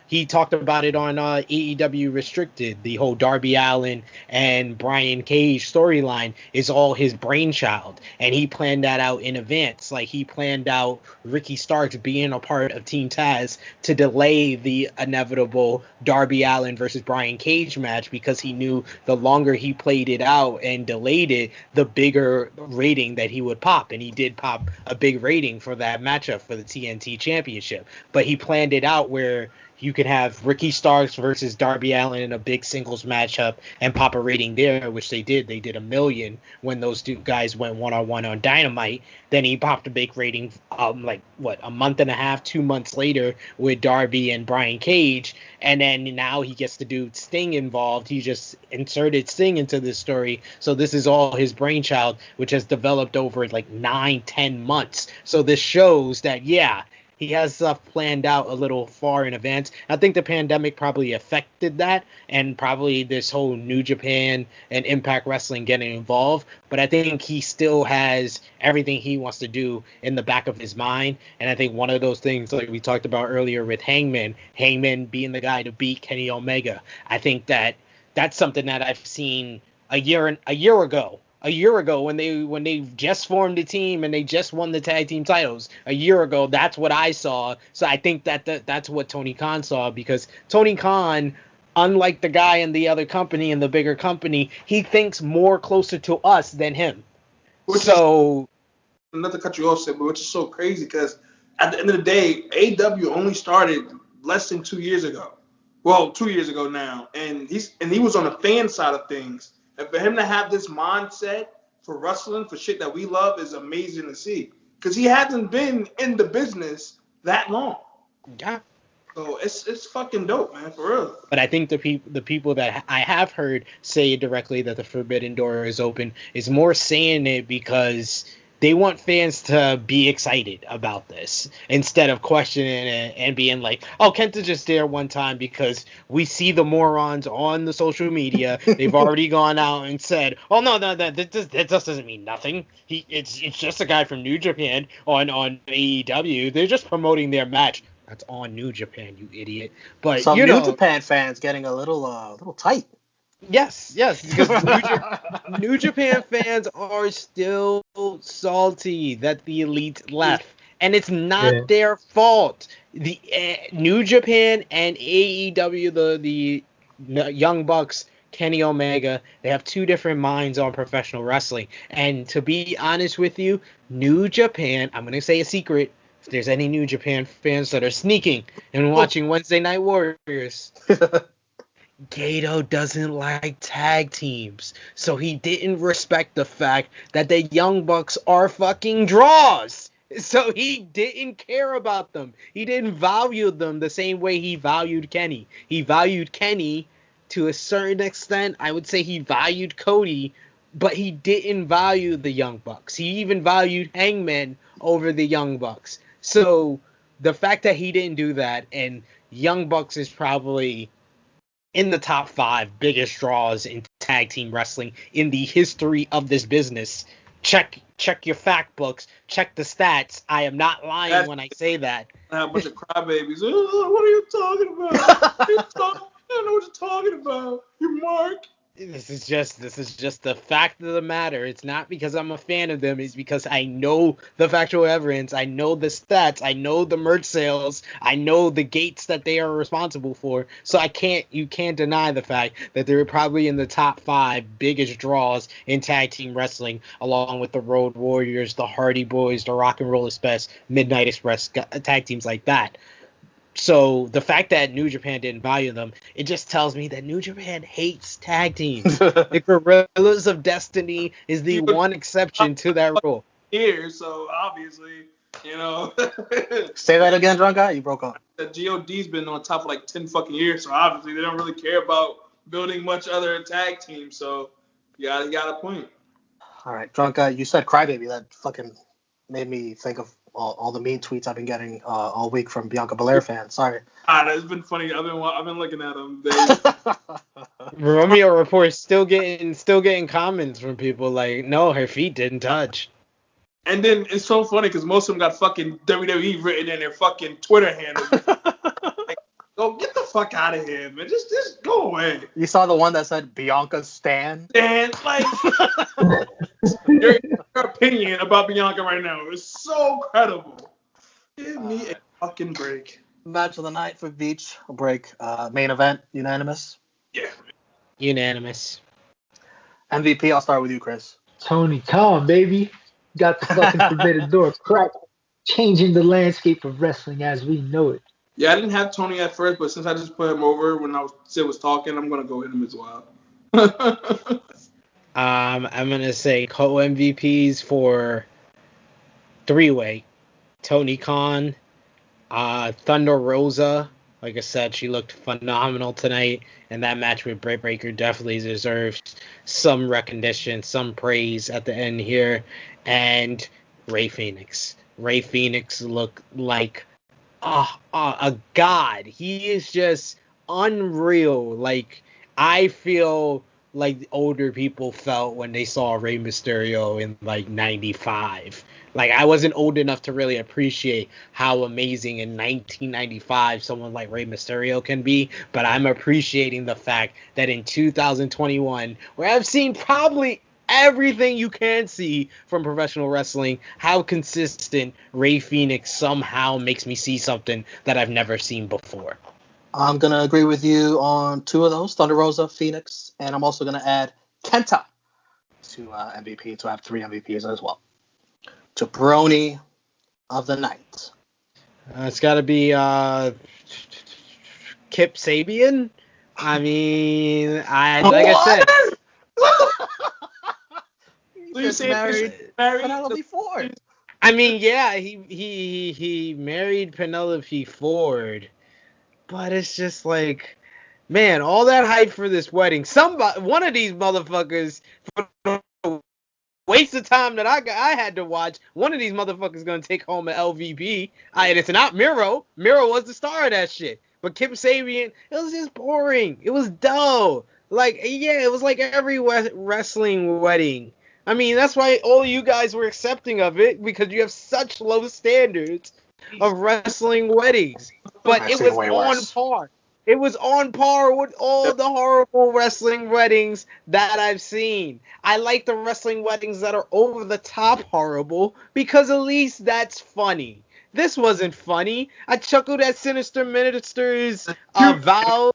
S2: He talked about it on AEW Restricted. The whole Darby Allin and Brian Cage storyline is all his brainchild, and he planned that out in advance. He planned out Ricky Starks being a part of Team Taz to delay the inevitable Darby Allin versus Brian Cage match, because he knew the longer he played it out and delayed it, the bigger rating that he would pop. And he did pop a big rating for that matchup for the TNT Championship. championship. But he planned it out where you could have Ricky Starks versus Darby Allin in a big singles matchup and pop a rating there, which they did. They did 1 million when those two guys went one-on-one on Dynamite. Then he popped a big rating, a month and a half, 2 months later with Darby and Brian Cage. And then now he gets to do Sting involved. He just inserted Sting into this story. So this is all his brainchild, which has developed over 9-10 months. So this shows that, yeah, he has stuff planned out a little far in advance. I think the pandemic probably affected that, and probably this whole New Japan and Impact Wrestling getting involved. But I think he still has everything he wants to do in the back of his mind. And I think one of those things, like we talked about earlier with Hangman being the guy to beat Kenny Omega. I think that's something that I've seen a year ago. A year ago, when they just formed the team and they just won the tag team titles, a year ago, that's what I saw. So I think that's what Tony Khan saw, because Tony Khan, unlike the guy in the other company, in the bigger company, he thinks more closer to us than him. Not
S3: to cut you off, but which is so crazy, because at the end of the day, AEW only started less than 2 years ago. Well, 2 years ago now, and he was on the fan side of things. And for him to have this mindset for wrestling, for shit that we love, is amazing to see. Because he hasn't been in the business that long.
S2: Yeah.
S3: So it's fucking dope, man, for real.
S2: But I think the people that I have heard say directly that the Forbidden Door is open is more saying it because they want fans to be excited about this instead of questioning it and being like, oh, Kenta just there one time because we see the morons on the social media. They've already gone out and said, oh, no, that just doesn't mean nothing. It's just a guy from New Japan on AEW. They're just promoting their match. That's on New Japan, you idiot. But
S1: some New Japan fans getting a little tight.
S2: Yes, because New Japan fans are still salty that the Elite left, and it's not their fault. The New Japan and AEW, the Young Bucks, Kenny Omega, they have two different minds on professional wrestling. And to be honest with you, New Japan, I'm going to say a secret, if there's any New Japan fans that are sneaking and watching Wednesday Night Warriors, Gato doesn't like tag teams, so he didn't respect the fact that the Young Bucks are fucking draws. So he didn't care about them. He didn't value them the same way he valued Kenny. He valued Kenny to a certain extent. I would say he valued Cody, but he didn't value the Young Bucks. He even valued Hangman over the Young Bucks. So the fact that he didn't do that, and Young Bucks is probably in the top 5 biggest draws in tag team wrestling in the history of this business. Check your fact books. Check the stats. I am not lying when I say that.
S3: A bunch of crybabies. Oh, what are you talking about? I don't know what you're talking about. You Mark.
S2: This is just the fact of the matter. It's not because I'm a fan of them. It's because I know the factual evidence. I know the stats. I know the merch sales. I know the gates that they are responsible for. So you can't deny the fact that they're probably in the top 5 biggest draws in tag team wrestling, along with the Road Warriors, the Hardy Boys, the Rock and Roll Express, Midnight Express, tag teams like that. So the fact that New Japan didn't value them, it just tells me that New Japan hates tag teams. The Guerrillas of Destiny is the one exception to that rule.
S3: Here, so obviously,
S1: Say that again, drunk guy. You broke up.
S3: The GOD's been on top for 10 fucking years, so obviously they don't really care about building much other tag teams. So you got a point.
S1: All right, drunk guy. You said crybaby. That fucking made me think of all the mean tweets I've been getting all week from Bianca Belair fans. Sorry.
S3: It's been funny. I've been looking at them.
S2: Romeo Report still getting comments from people like, no, her feet didn't touch.
S3: And then it's so funny because most of them got fucking WWE written in their fucking Twitter handle. Go get the fuck out of here, man. Just go away.
S1: You saw the one that said Bianca Stan?
S3: Stan, your opinion about Bianca right now is so credible. Give me a fucking break.
S1: Match of the night for Beach. A break. Main event, unanimous?
S3: Yeah.
S2: Unanimous.
S1: MVP, I'll start with you, Chris.
S4: Tony Khan, baby. Got the fucking Forbidden Door crack. changing the landscape of wrestling as we know it.
S3: Yeah, I didn't have Tony at first, but since I just put him over when Sid was talking, I'm gonna go hit him as well.
S2: I'm gonna say co-MVPs for three-way. Tony Khan, Thunder Rosa. Like I said, she looked phenomenal tonight, and that match with Britt Baker definitely deserves some recognition, some praise at the end here. And Rey Fenix. Rey Fenix looked like a god. He is just unreal. Like, I feel like older people felt when they saw Rey Mysterio in like 95. Like, I wasn't old enough to really appreciate how amazing in 1995 someone like Rey Mysterio can be, but I'm appreciating the fact that in 2021, where I've seen probably everything you can see from professional wrestling, how consistent Rey Fenix somehow makes me see something that I've never seen before.
S1: I'm going to agree with you on two of those, Thunder Rosa, Phoenix, and I'm also going to add Kenta to MVP, to have 3 MVPs as well. Jabroni of the night.
S2: It's got to be Kip Sabian. I mean, like I said.
S1: So you say married Penelope Ford.
S2: I mean, yeah, he married Penelope Ford, but it's just like, man, all that hype for this wedding. One of these motherfuckers, for the waste of time that I had to watch, one of these motherfuckers gonna take home an LVP. And it's not Miro. Miro was the star of that shit. But Kip Sabian, it was just boring. It was dull. Like, yeah, it was like every wrestling wedding. I mean, that's why all you guys were accepting of it, because you have such low standards of wrestling weddings. But it was on par. It was on par with all the horrible wrestling weddings that I've seen. I like the wrestling weddings that are over the top horrible, because at least that's funny. This wasn't funny. I chuckled at Sinister Minister's vows,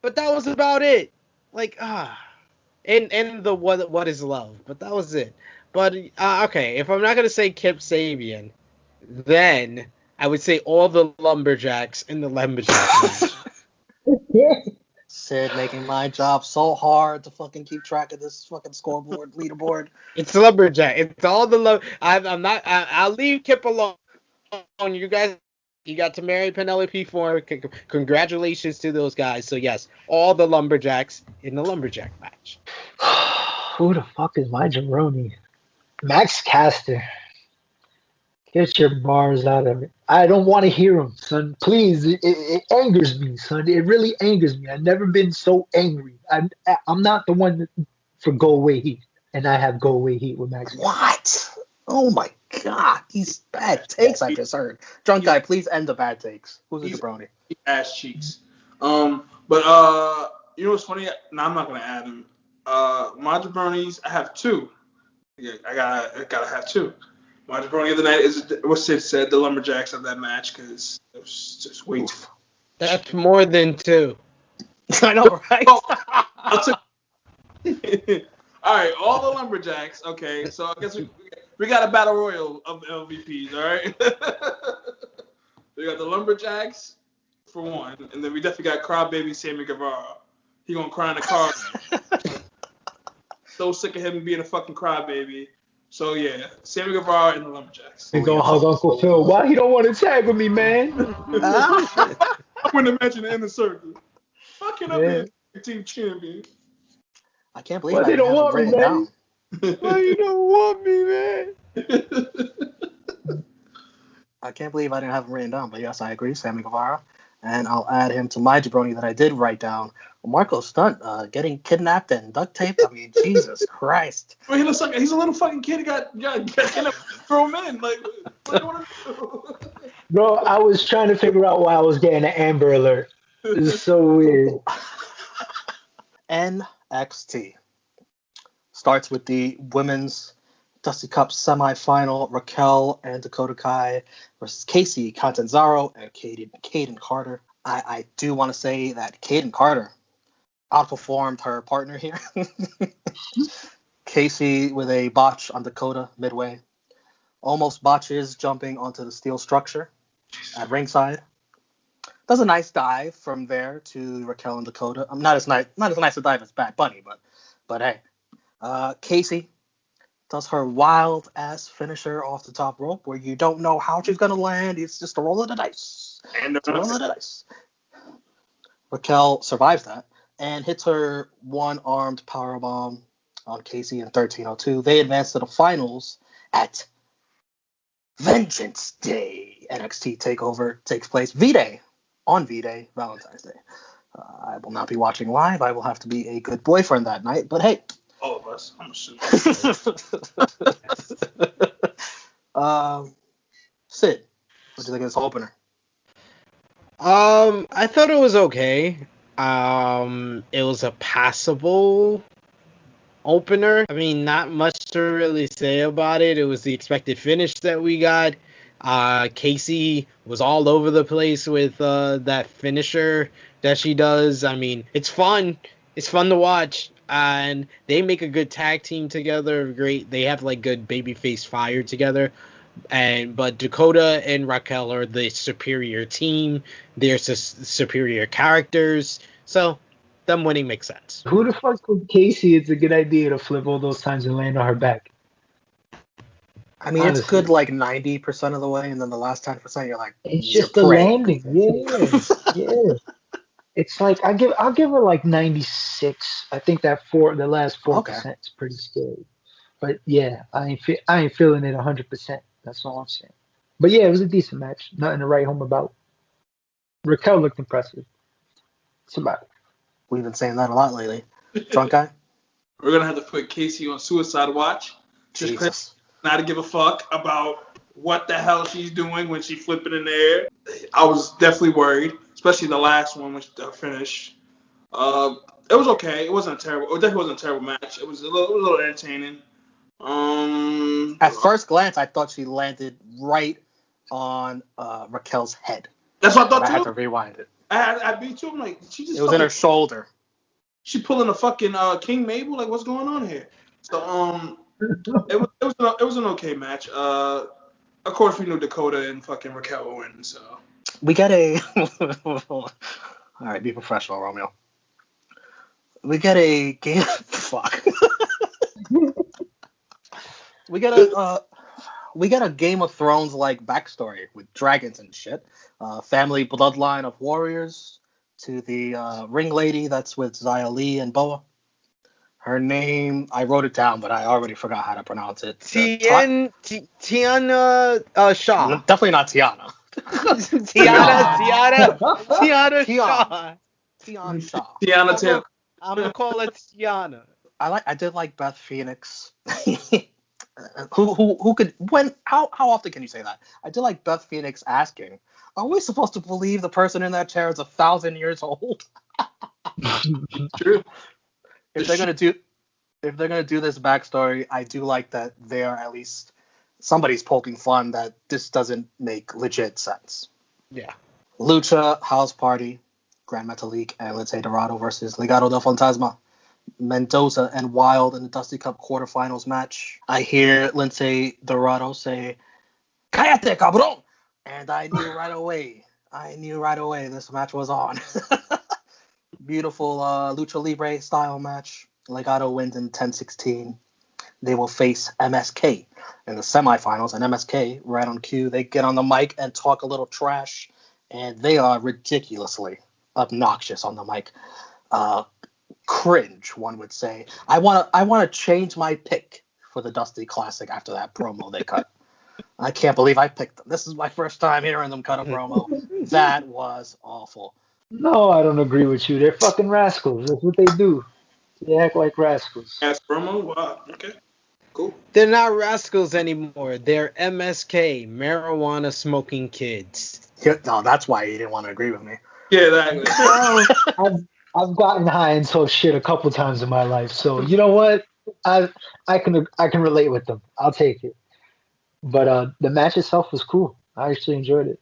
S2: but that was about it. Like, and the what is love, but that was it. But okay, if I'm not gonna say Kip Sabian, then I would say all the lumberjacks in the lumberjack match.
S1: Sid making my job so hard to fucking keep track of this fucking scoreboard, leaderboard.
S2: It's lumberjack. It's all the I'll leave Kip alone. You guys, you got to marry Penelope Ford. Congratulations to those guys. So yes, all the lumberjacks in the lumberjack match.
S4: Who the fuck is my jabroni? Max Caster. Get your bars out of it. I don't want to hear them, son. Please, it angers me, son. It really angers me. I've never been so angry. I'm not the one for go away heat, and I have go away heat with Max.
S1: What? Oh my god, these bad takes I just heard. Drunk guy, please end the bad takes. Who's the jabroni?
S3: Ass cheeks. But you know what's funny? No, I'm not gonna add him. My jabronis, I have 2. Yeah, I gotta have 2. My jabroni of the night is what Sid said, the lumberjacks of that match, because it was just way too.
S2: That's more than 2.
S1: I know, right?
S3: All right, all the lumberjacks. Okay, so I guess we got a battle royal of LVPs. All right, we got the lumberjacks for one, and then we definitely got crybaby Sammy Guevara. He gonna cry in the car. So sick of him being a fucking crybaby. So yeah, Sammy Guevara and the lumberjacks.
S4: He gonna hug Uncle Phil. Why he don't want to tag with me, man?
S3: I wouldn't imagine the inner circle. How can I be team champion?
S1: I can't believe
S4: they don't want me, man.
S2: Why you don't want me, man?
S1: I can't believe I didn't have him written down, but yes, I agree, Sammy Guevara. And I'll add him to my jabroni that I did write down. Marco Stunt getting kidnapped and duct taped. I mean, Jesus Christ.
S3: Well, he looks like he's a little fucking kid. He got kidnapped, throw him in. Like, what do you want to do?
S4: Bro, I was trying to figure out why I was getting an Amber Alert. It's so weird.
S1: NXT starts with the women's Dusty Cup semifinal. Raquel and Dakota Kai versus Casey Catanzaro and Kaden Carter. I do want to say that Kaden Carter outperformed her partner here. Casey with a botch on Dakota midway. almost botches jumping onto the steel structure at ringside. Does a nice dive from there to Raquel and Dakota. Not as nice a dive as Bad Bunny, but hey. Casey does her wild ass finisher off the top rope where you don't know how she's gonna land. It's just a roll of the dice. It's a roll of the dice. Raquel survives that and hits her one-armed powerbomb on Casey in 13:02. They advance to the finals at Vengeance Day. NXT TakeOver takes place V-Day, on V-Day, Valentine's Day. I will not be watching live. I will have to be a good boyfriend that night. But hey.
S3: All of us. I'm assuming.
S1: Sid, what do you think of this opener?
S2: I thought it was okay. It was a passable opener. I mean, not much to really say about it. It was the expected finish that we got. Casey was all over the place with that finisher that she does. I mean, it's fun. It's fun to watch. And they make a good tag team together. Great. They have like good babyface fire together. But Dakota and Raquel are the superior team. They're superior characters. So them winning makes sense.
S4: Who the fuck told Casey it's a good idea to flip all those times and land on her back?
S1: I mean, honestly, it's good like 90% of the way, and then the last 10% you're like,
S4: it's just the landing. Yeah. It's like I'll give her like 96. I think that the last 4% is pretty scary. But yeah, I ain't feeling it 100%. That's all I'm saying. But yeah, it was a decent match. Nothing to write home about. Raquel looked impressive. That's about it.
S1: We've been saying that a lot lately. Drunk guy?
S3: We're gonna have to put Casey on suicide watch. Just not to give a fuck about what the hell she's doing when she flipping in the air. I was definitely worried, especially the last one when she finished. It was okay. It definitely wasn't a terrible match. It was a little entertaining.
S1: At first glance, I thought she landed right on Raquel's head.
S3: That's what I thought too.
S1: I had to rewind it.
S3: I beat too. I'm like, she just.
S1: It was in her shoulder.
S3: She pulling a fucking King Mabel. Like, what's going on here? So it was an okay match. Of course, we knew Dakota and fucking Raquel would win. So
S1: we get a. All right, be professional, Romeo. We get a game. Fuck. We get a Game of Thrones like backstory with dragons and shit. Family bloodline of warriors to the ring lady that's with Xia Li and Boa. Her name, I wrote it down, but I already forgot how to pronounce it.
S2: Tiana Shaw.
S1: Definitely not Tiana.
S2: Tiana Shaw.
S1: Tiana Shaw.
S3: Tiana Tim.
S2: I'm gonna call it Tiana.
S1: I did like Beth Phoenix. Who could how often can you say that? I did like Beth Phoenix asking, are we supposed to believe the person in that chair is 1,000 years old?
S3: True.
S1: If they're gonna do this backstory, I do like that they're at least somebody's poking fun that this doesn't make legit sense.
S2: Yeah.
S1: Lucha House Party, Gran Metalik and Lince Dorado versus Legado del Fantasma, Mendoza and Wild in the Dusty Cup quarterfinals match. I hear Lince Dorado say, "Cállate, cabrón!" And I knew right away this match was on. Beautiful Lucha Libre style match. Legado wins in 10-16. They will face MSK in the semifinals, and MSK, right on cue, they get on the mic and talk a little trash, and they are ridiculously obnoxious on the mic. Cringe, one would say. I want to change my pick for the Dusty Classic after that promo they cut. I can't believe I picked them. This is my first time hearing them cut a promo. That was awful.
S4: No, I don't agree with you. They're fucking rascals. That's what they do. They act like rascals.
S3: As promo? Wow. Okay. Cool.
S2: They're not rascals anymore. They're MSK, marijuana smoking kids.
S1: Yeah, no, that's why you didn't want to agree with me.
S3: Yeah, that.
S4: I've gotten high and talked shit a couple times in my life, so you know what? I can relate with them. I'll take it. But the match itself was cool. I actually enjoyed it.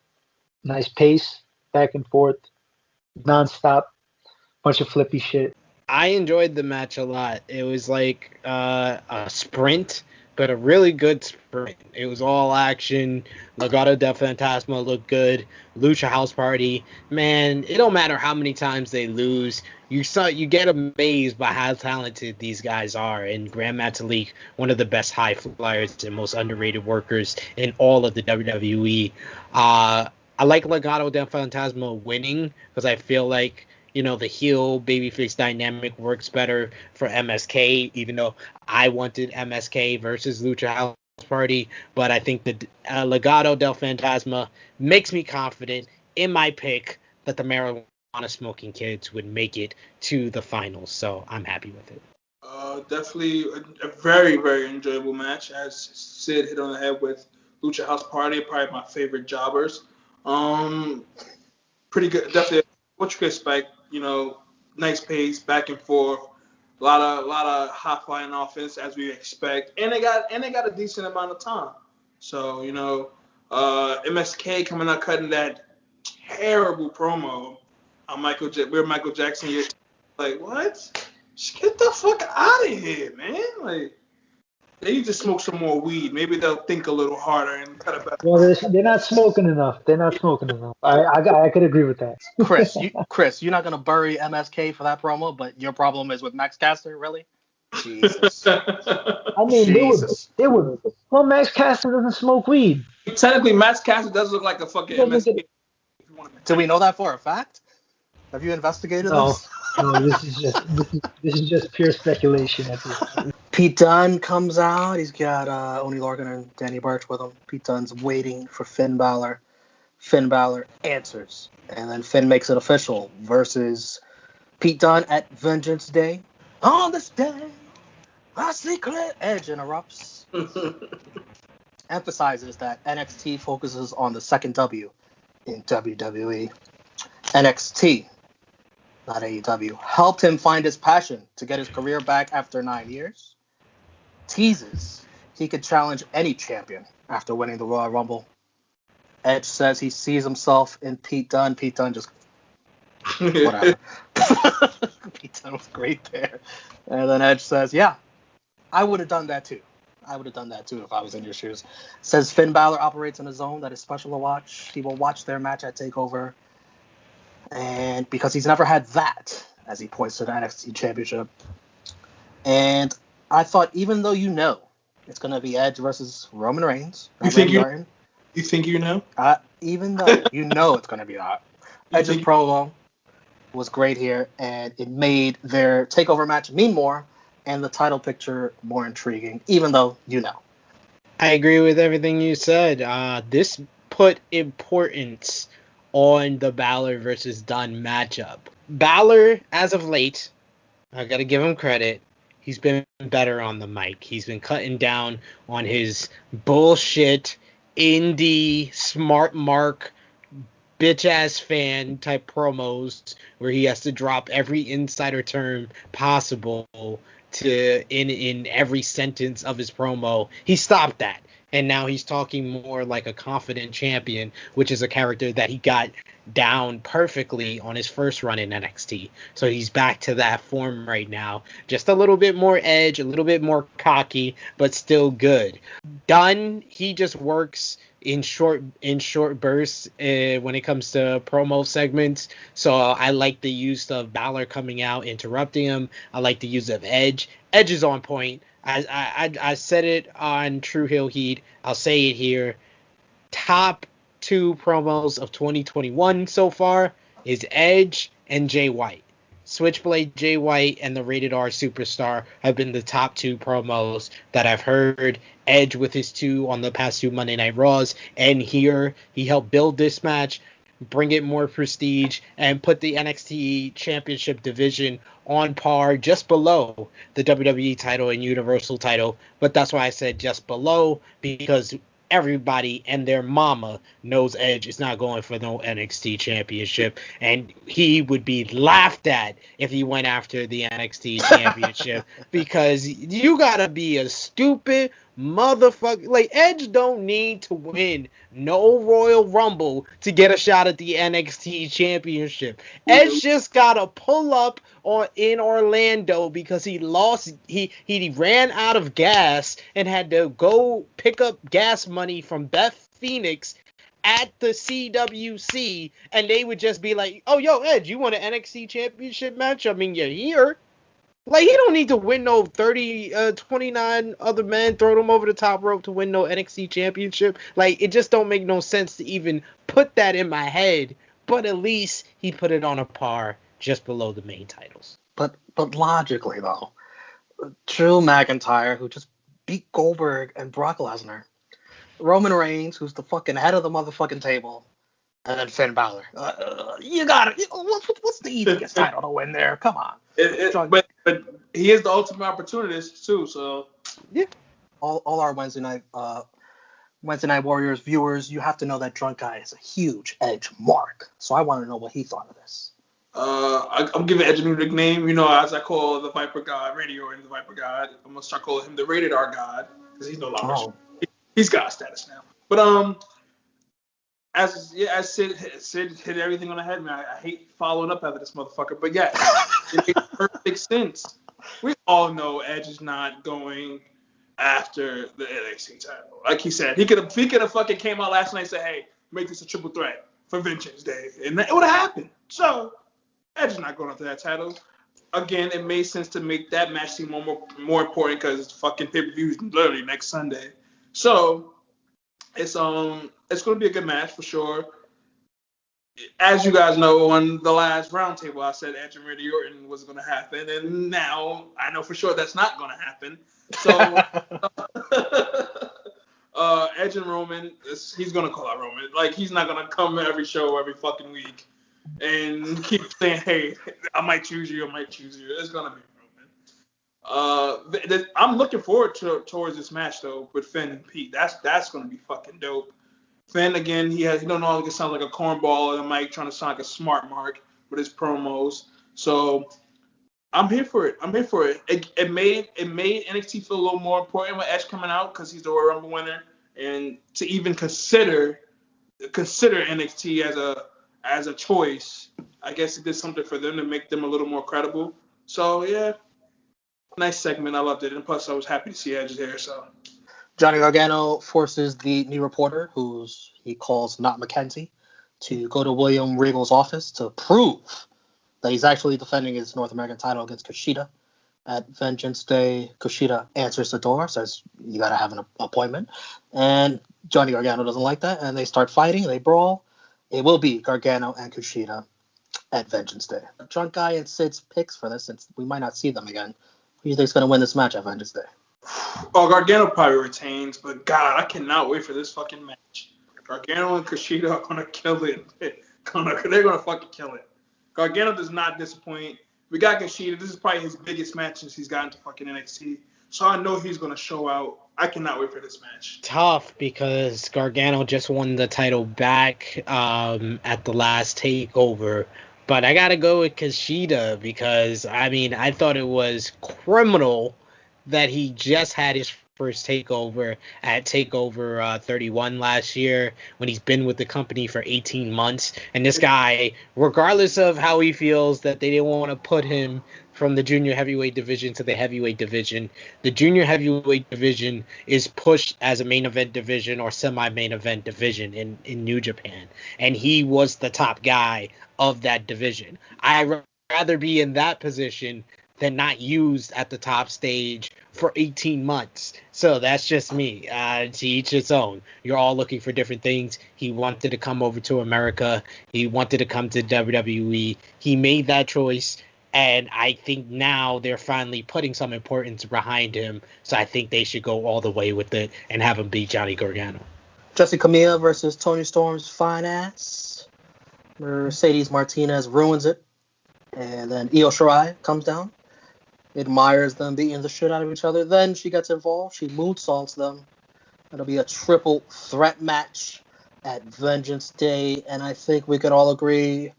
S4: Nice pace, back and forth, nonstop, bunch of flippy shit.
S2: I enjoyed the match a lot. It was like a sprint but a really good sprint. It was all action. Legado del Fantasma looked good. Lucha House Party, man, it don't matter how many times they lose. You get amazed by how talented these guys are. And Grand Metalik, one of the best high flyers and most underrated workers in all of the WWE. I like Legado del Fantasma winning because I feel like, the heel babyface dynamic works better for MSK, even though I wanted MSK versus Lucha House Party. But I think the Legado del Fantasma makes me confident in my pick that the marijuana smoking kids would make it to the finals. So I'm happy with it.
S3: Definitely a very, very enjoyable match. As Sid hit on the head with Lucha House Party, probably my favorite jobbers. Pretty good. Definitely what you could expect. Nice pace, back and forth. A lot of high flying offense as we expect, and they got a decent amount of time. So MSK coming out cutting that terrible promo on Michael Jackson. You're like, what? Just get the fuck out of here, man! Like, they need to smoke some more weed. Maybe they'll think a little harder and cut it back.
S4: Well, they're not smoking enough. I could agree with that.
S1: Chris, you're not gonna bury MSK for that promo, but your problem is with Max Caster, really? Jesus.
S4: I mean,
S1: Jesus.
S4: they would. Well, Max Caster doesn't smoke weed.
S3: Technically, Max Caster does look like a fucking MSK.
S1: Do we know that for a fact? Have you investigated this?
S4: No, this is just pure speculation at this point.
S1: Pete Dunne comes out. He's got Oney Lorcan and Danny Burch with him. Pete Dunne's waiting for Finn Balor. Finn Balor answers, and then Finn makes it official versus Pete Dunne at Vengeance Day. On this day, I see clear. Edge interrupts. Emphasizes that NXT focuses on the second W in WWE. NXT, not AEW, helped him find his passion to get his career back after 9 years. Teases he could challenge any champion after winning the Royal Rumble. Edge says he sees himself in Pete Dunne. Pete Dunne just whatever. Pete Dunne was great there. And then Edge says, yeah, I would have done that too. If I was in your shoes. Says Finn Balor operates in a zone that is special to watch. He will watch their match at TakeOver. And because he's never had that, as he points to the NXT Championship. And I thought, even though it's going to be Edge versus Roman Reigns.
S3: You think you know?
S1: Even though it's going to be that. Edge's promo was great here, and it made their TakeOver match mean more and the title picture more intriguing, even though
S2: I agree with everything you said. This put importance on the Balor versus Dunne matchup. Balor, as of late, I got to give him credit, he's been better on the mic. He's been cutting down on his bullshit, indie, smart mark, bitch-ass fan type promos where he has to drop every insider term possible in every sentence of his promo. He stopped that. And now he's talking more like a confident champion, which is a character that he got down perfectly on his first run in NXT. So he's back to that form right now. Just a little bit more edge, a little bit more cocky, but still good. Dunne, he just works in short bursts when it comes to promo segments. So I like the use of Balor coming out, interrupting him. I like the use of Edge. Edge is on point. I said it on True Hill Heat. I'll say it here. Top 2 promos of 2021 so far is Edge and Jay White. Switchblade Jay White and the Rated R Superstar have been the top 2 promos that I've heard. Edge with his 2 on the past 2 Monday Night Raws, and here he helped build this match, bring it more prestige, and put the NXT Championship division on par, just below the WWE title and Universal title. But that's why I said just below, because everybody and their mama knows Edge is not going for no NXT Championship, and he would be laughed at if he went after the NXT Championship, because you gotta be a stupid motherfucker. Like, Edge don't need to win no Royal Rumble to get a shot at the NXT Championship. Edge just gotta pull up in Orlando because he lost. He ran out of gas and had to go pick up gas money from Beth Phoenix at the CWC, and they would just be like, "Oh, yo, Edge, you want an NXT Championship match? I mean, you're here." Like, he don't need to win no 29 other men, throw them over the top rope to win no NXT Championship. Like, it just don't make no sense to even put that in my head. But at least he put it on a par just below the main titles.
S1: But logically, though, Drew McIntyre, who just beat Goldberg and Brock Lesnar, Roman Reigns, who's the fucking head of the motherfucking table, and then Finn Balor. You got it. What's the easiest title to win there? Come on.
S3: But he is the ultimate opportunist too. So
S1: yeah. All our Wednesday night Warriors viewers, you have to know that Drunk Guy is a huge Edge mark. So I want to know what he thought of this.
S3: I'm giving Edge a new nickname. You know, as I call the Viper God, Radio and the Viper God, I'm gonna start calling him the Rated R God because he's no longer. He's got status now. But as Sid hit everything on the head, man. I hate following up after this motherfucker. But yeah, it makes perfect sense. We all know Edge is not going after the NXT title. Like he said, he could have fucking came out last night and said, "Hey, make this a triple threat for Vengeance Day," and it would have happened. So Edge is not going after that title. Again, it made sense to make that match seem more important because fucking pay-per-view is literally next Sunday. So it's going to be a good match for sure. As you guys know, on the last roundtable, I said Edge and Randy Orton was going to happen, and now I know for sure that's not going to happen. So Edge and Roman, he's going to call out Roman. Like, he's not going to come every show every fucking week and keep saying, "Hey, I might choose you, I might choose you." It's going to be Roman. I'm looking forward towards this match though with Finn and Pete. That's gonna be fucking dope. Finn again, he don't know how to sound like a cornball on the mic, trying to sound like a smart mark with his promos. So I'm here for it. It made NXT feel a little more important with Edge coming out because he's the Royal Rumble winner, and to even consider NXT as a choice, I guess it did something for them to make them a little more credible. So yeah. Nice segment. I loved it. And plus, I was happy to see Edge there. So
S1: Johnny Gargano forces the new reporter, who he calls not Mackenzie, to go to William Regal's office to prove that he's actually defending his North American title against Kushida. At Vengeance Day, Kushida answers the door, says, "You got to have an appointment." And Johnny Gargano doesn't like that, and they start fighting. They brawl. It will be Gargano and Kushida at Vengeance Day. Drunk Guy and Sid's picks for this, since we might not see them again. Who do you think is going to win this match at Vengeance Day?
S3: Oh, Gargano probably retains, but God, I cannot wait for this fucking match. Gargano and Kushida are going to kill it. They're going to fucking kill it. Gargano does not disappoint. We got Kushida. This is probably his biggest match since he's gotten to fucking NXT. So I know he's going to show out. I cannot wait for this match.
S2: Tough because Gargano just won the title back at the last TakeOver. But I got to go with Kushida because, I mean, I thought it was criminal that he just had his first TakeOver at TakeOver 31 last year when he's been with the company for 18 months. And this guy, regardless of how he feels that they didn't want to put him from the junior heavyweight division to the heavyweight division, the junior heavyweight division is pushed as a main event division or semi-main event division in New Japan. And he was the top guy of that division. I'd rather be in that position than not used at the top stage for 18 months. So that's just me. To each its own. You're all looking for different things. He wanted to come over to America. He wanted to come to WWE. He made that choice. And I think now they're finally putting some importance behind him. So I think they should go all the way with it and have him beat Johnny Gargano.
S1: Jesse Camilla versus Toni Storm's fine ass. Mercedes Martinez ruins it. And then Io Shirai comes down, admires them beating the shit out of each other. Then she gets involved. She moonsaults them. It'll be a triple threat match at Vengeance Day. And I think we could all agree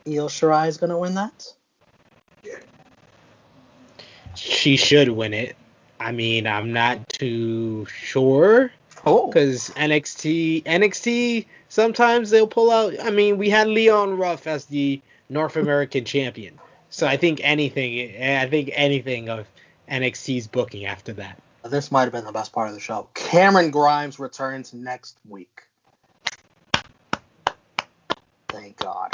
S1: Io Shirai is going to win that.
S2: She should win it. I mean, I'm not too sure.
S1: Oh.
S2: Because NXT, sometimes they'll pull out. I mean, we had Leon Ruff as the North American champion. So I think anything of NXT's booking after that.
S1: This might have been the best part of the show. Cameron Grimes returns next week. Thank God.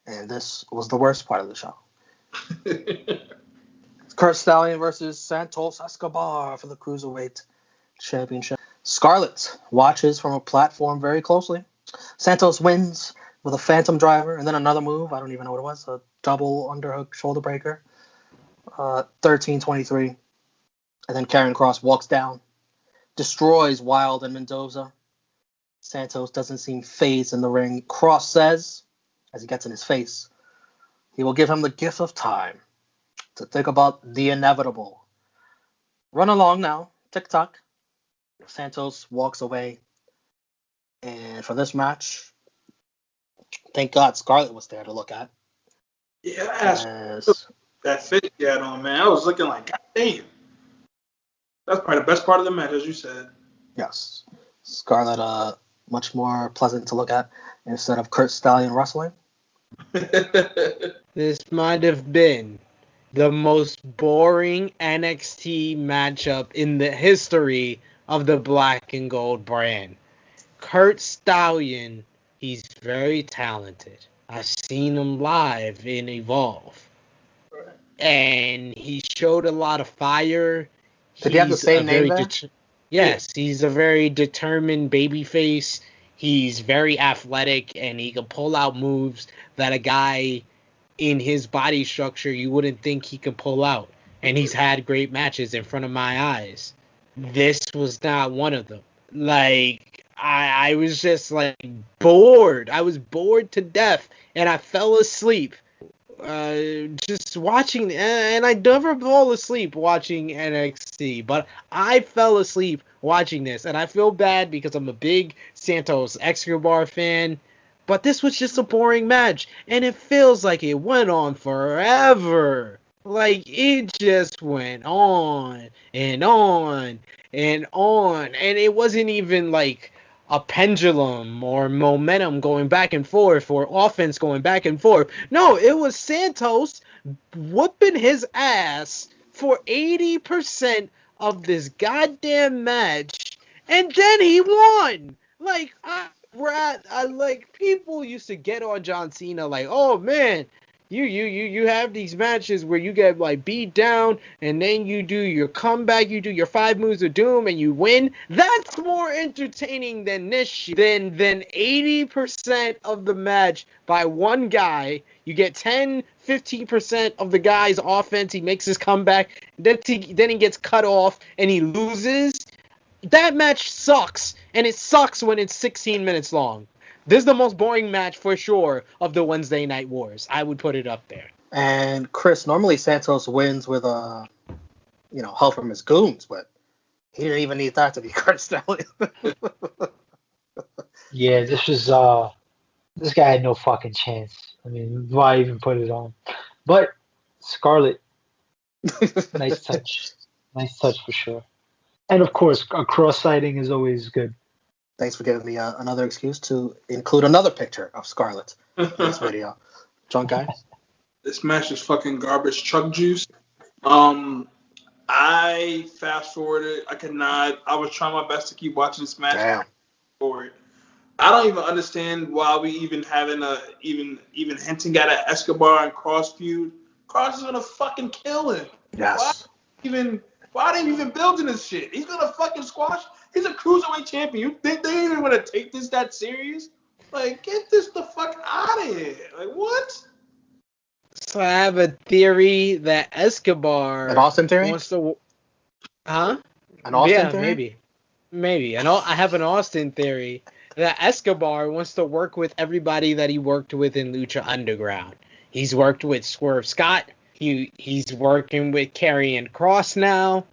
S1: And this was the worst part of the show. Kurt Stallion versus Santos Escobar for the Cruiserweight Championship. Scarlett watches from a platform very closely. Santos wins with a phantom driver and then another move. I don't even know what it was. A double underhook shoulder breaker. 13-23. And then Karrion Kross walks down. Destroys Wilde and Mendoza. Santos doesn't seem phased in the ring. Kross says, as he gets in his face, he will give him the gift of time to think about the inevitable. Run along now. Tick-tock. Santos walks away. And for this match, thank God Scarlett was there to look at.
S3: Yeah, that fit he had on, man. I was looking like, God damn. That's probably the best part of the match, as you said.
S1: Yes. Scarlett, much more pleasant to look at instead of Kurt Stallion wrestling.
S2: This might have been the most boring NXT matchup in the history of the Black and Gold brand. Kurt Stallion, he's very talented. I've seen him live in Evolve. And he showed a lot of fire.
S1: Did he have the same name there?
S2: Yes, he's a very determined babyface. He's very athletic, and he can pull out moves that a guy in his body structure you wouldn't think he could pull out. And he's had great matches in front of my eyes. This was not one of them. Like, I was just, like, bored. I was bored to death, and I fell asleep. Just watching, and I never fall asleep watching NXT, but I fell asleep watching this, and I feel bad because I'm a big Santos Escobar fan, but this was just a boring match, and it feels like it went on forever. Like, it just went on and on and on, and it wasn't even like a pendulum or momentum going back and forth or offense going back and forth. No, it was Santos whooping his ass for 80% of this goddamn match, and then he won. Like, I like, people used to get on John Cena like, oh man, you have these matches where you get like beat down and then you do your comeback, you do your 5 moves of doom and you win. That's more entertaining than this shit. Than 80% of the match by one guy. You get 10-15% of the guy's offense. He makes his comeback. Then he gets cut off and he loses. That match sucks, and it sucks when it's 16 minutes long. This is the most boring match for sure of the Wednesday Night Wars. I would put it up there.
S1: And Chris, normally Santos wins with help from his goons, but he didn't even need that to be Kurt Stallion.
S4: Yeah, this was this guy had no fucking chance. I mean, why even put it on? But Scarlett, nice touch for sure. And of course, a cross sighting is always good.
S1: Thanks for giving me another excuse to include another picture of Scarlett in this video. Drunk guy?
S3: This match is fucking garbage truck juice. I fast forwarded. I could not. I was trying my best to keep watching this match.
S1: Damn.
S3: Forward. I don't even understand why we even having even hinting at an Escobar and Kross feud. Kross is gonna fucking kill him.
S1: Yes.
S3: Why are they even building this shit? He's gonna fucking squash. He's a cruiserweight champion. You think they even want to take this that serious? Like, get this the fuck out of here. Like, what?
S2: So I have a theory that Escobar...
S1: An Austin theory?
S2: Wants to... Huh?
S1: An Austin theory?
S2: Maybe. I have an Austin theory that Escobar wants to work with everybody that he worked with in Lucha Underground. He's worked with Swerve Scott. He's working with Karrion Kross now.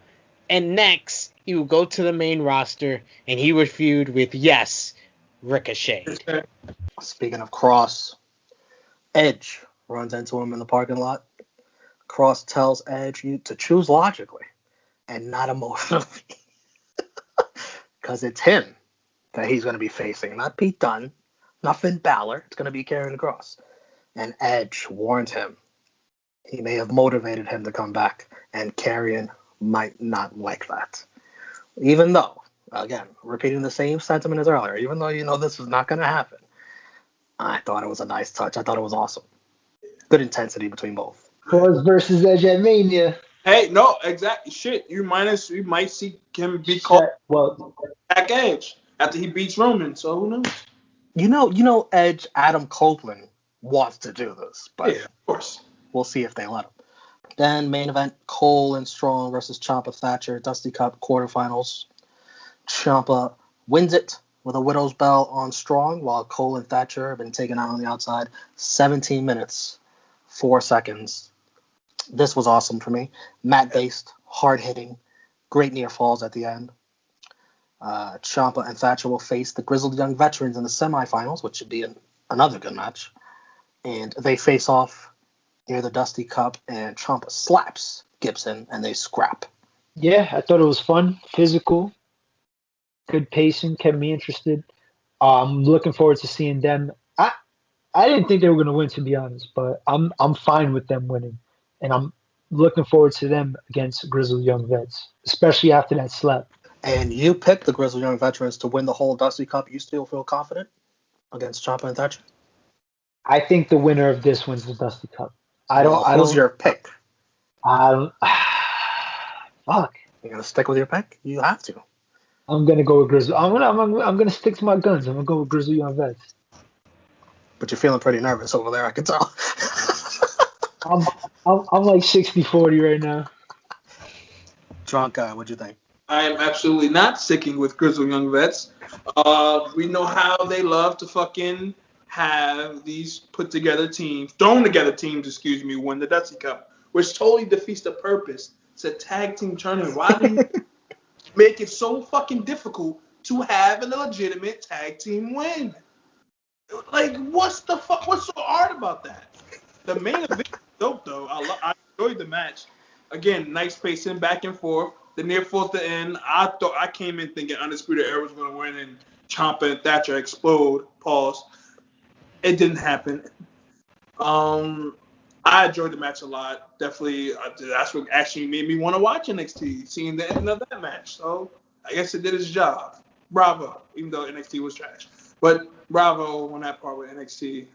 S2: And next, he will go to the main roster, and he would feud with, Ricochet.
S1: Speaking of Kross, Edge runs into him in the parking lot. Kross tells Edge to choose logically. and not emotionally. Because it's him that he's going to be facing, not Pete Dunne, not Finn Balor. It's going to be Karrion Kross. And Edge warned him. He may have motivated him to come back, and Karrion might not like that. Even though, again, repeating the same sentiment as earlier, even though you know this is not going to happen, I thought it was a nice touch. I thought it was awesome. Good intensity between both.
S4: Kross versus Edge at Mania.
S3: Hey, no, exactly. Shit, you might see him be called back Edge after he beats Roman. So who knows?
S1: You know, Edge, Adam Copeland wants to do this, but
S3: yeah, of course,
S1: we'll see if they let him. Then main event: Cole and Strong versus Ciampa Thatcher, Dusty Cup quarterfinals. Ciampa wins it with a widow's bell on Strong, while Cole and Thatcher have been taken out on the outside. 17 minutes, 4 seconds. This was awesome for me. Mat-based, hard-hitting, great near falls at the end. Ciampa and Thatcher will face the Grizzled Young Veterans in the semifinals, which should be another good match. And they face off near the Dusty Cup, and Ciampa slaps Gibson, and they scrap.
S4: Yeah, I thought it was fun, physical, good pacing, kept me interested. I'm looking forward to seeing them. I didn't think they were going to win, to be honest, but I'm fine with them winning. And I'm looking forward to them against Grizzled Young Vets, especially after that slap.
S1: And you picked the Grizzled Young Veterans to win the whole Dusty Cup. You still feel confident against Ciampa and Thatcher?
S4: I think the winner of this wins the Dusty Cup.
S1: Who's your pick?
S4: Fuck.
S1: You're gonna stick with your pick? You have to.
S4: I'm gonna go with Grizzled. I'm gonna stick to my guns. I'm gonna go with Grizzled Young Vets.
S1: But you're feeling pretty nervous over there, I can tell.
S4: I'm like 60-40 right now.
S1: Drunk guy, what'd you think?
S3: I am absolutely not sticking with Grizzled Young Vets. We know how they love to fucking have these thrown together teams, win the Dusty Cup, which totally defeats the purpose. It's a tag team tournament. Why do you make it so fucking difficult to have a legitimate tag team win? Like, what's so hard about that? The main event is dope, though. I enjoyed the match. Again, nice pacing, back and forth. The near falls to end. I came in thinking Undisputed Era was going to win and Ciampa and Thatcher explode. Pause. It didn't happen. I enjoyed the match a lot. Definitely, that's what actually made me want to watch NXT, seeing the end of that match. So I guess it did its job. Bravo, even though NXT was trash. But bravo on that part with NXT.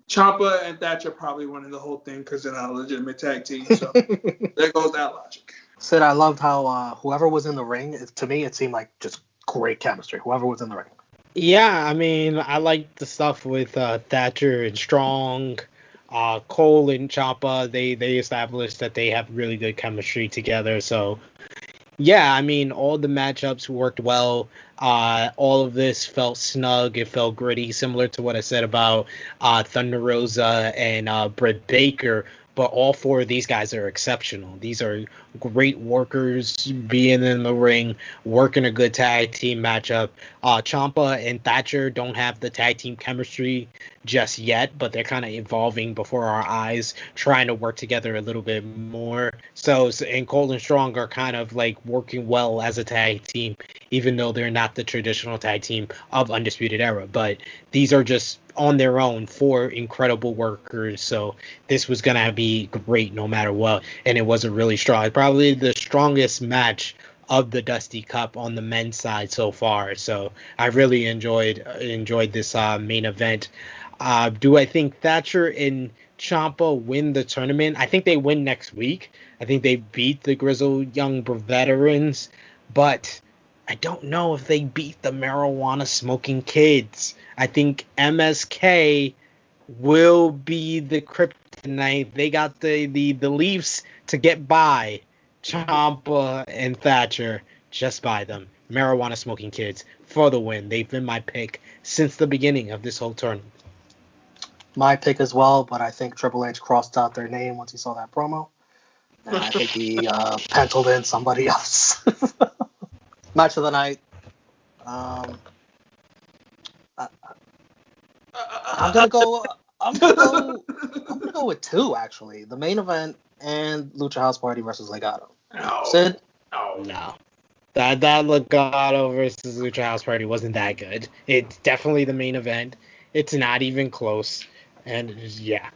S3: Ciampa and Thatcher probably winning the whole thing because they're not a legitimate tag team. So there goes that logic.
S1: Sid, I loved how whoever was in the ring, to me, it seemed like just great chemistry. Whoever was in the ring.
S2: Yeah, I mean, I like the stuff with Thatcher and Strong. Cole and Ciampa, they established that they have really good chemistry together. So, yeah, I mean, all the matchups worked well. All of this felt snug. It felt gritty, similar to what I said about Thunder Rosa and Britt Baker. But all four of these guys are exceptional. These are great workers, being in the ring, working a good tag team matchup. Ciampa and Thatcher don't have the tag team chemistry just yet, but they're kind of evolving before our eyes, trying to work together a little bit more. And Cole and Strong are kind of like working well as a tag team, even though they're not the traditional tag team of Undisputed Era. But these are just on their own four incredible workers. So this was going to be great no matter what. And it was a really strong, probably the strongest match of the Dusty Cup on the men's side so far. So I really enjoyed this main event. Do I think Thatcher and Ciampa win the tournament? I think they win next week. I think they beat the Grizzled Young Veterans, but I don't know if they beat the marijuana smoking kids. I think MSK will be the kryptonite. They got the Leafs to get by Ciampa and Thatcher, just by them. Marijuana smoking kids for the win. They've been my pick since the beginning of this whole tournament.
S1: My pick as well, but I think Triple H crossed out their name once he saw that promo. And I think he penciled in somebody else. Match of the night. I'm gonna go with two actually. The main event and Lucha House Party versus Legado.
S3: No.
S1: Sid?
S2: No. That Legato versus Lucha House Party wasn't that good. It's definitely the main event. It's not even close. And yeah,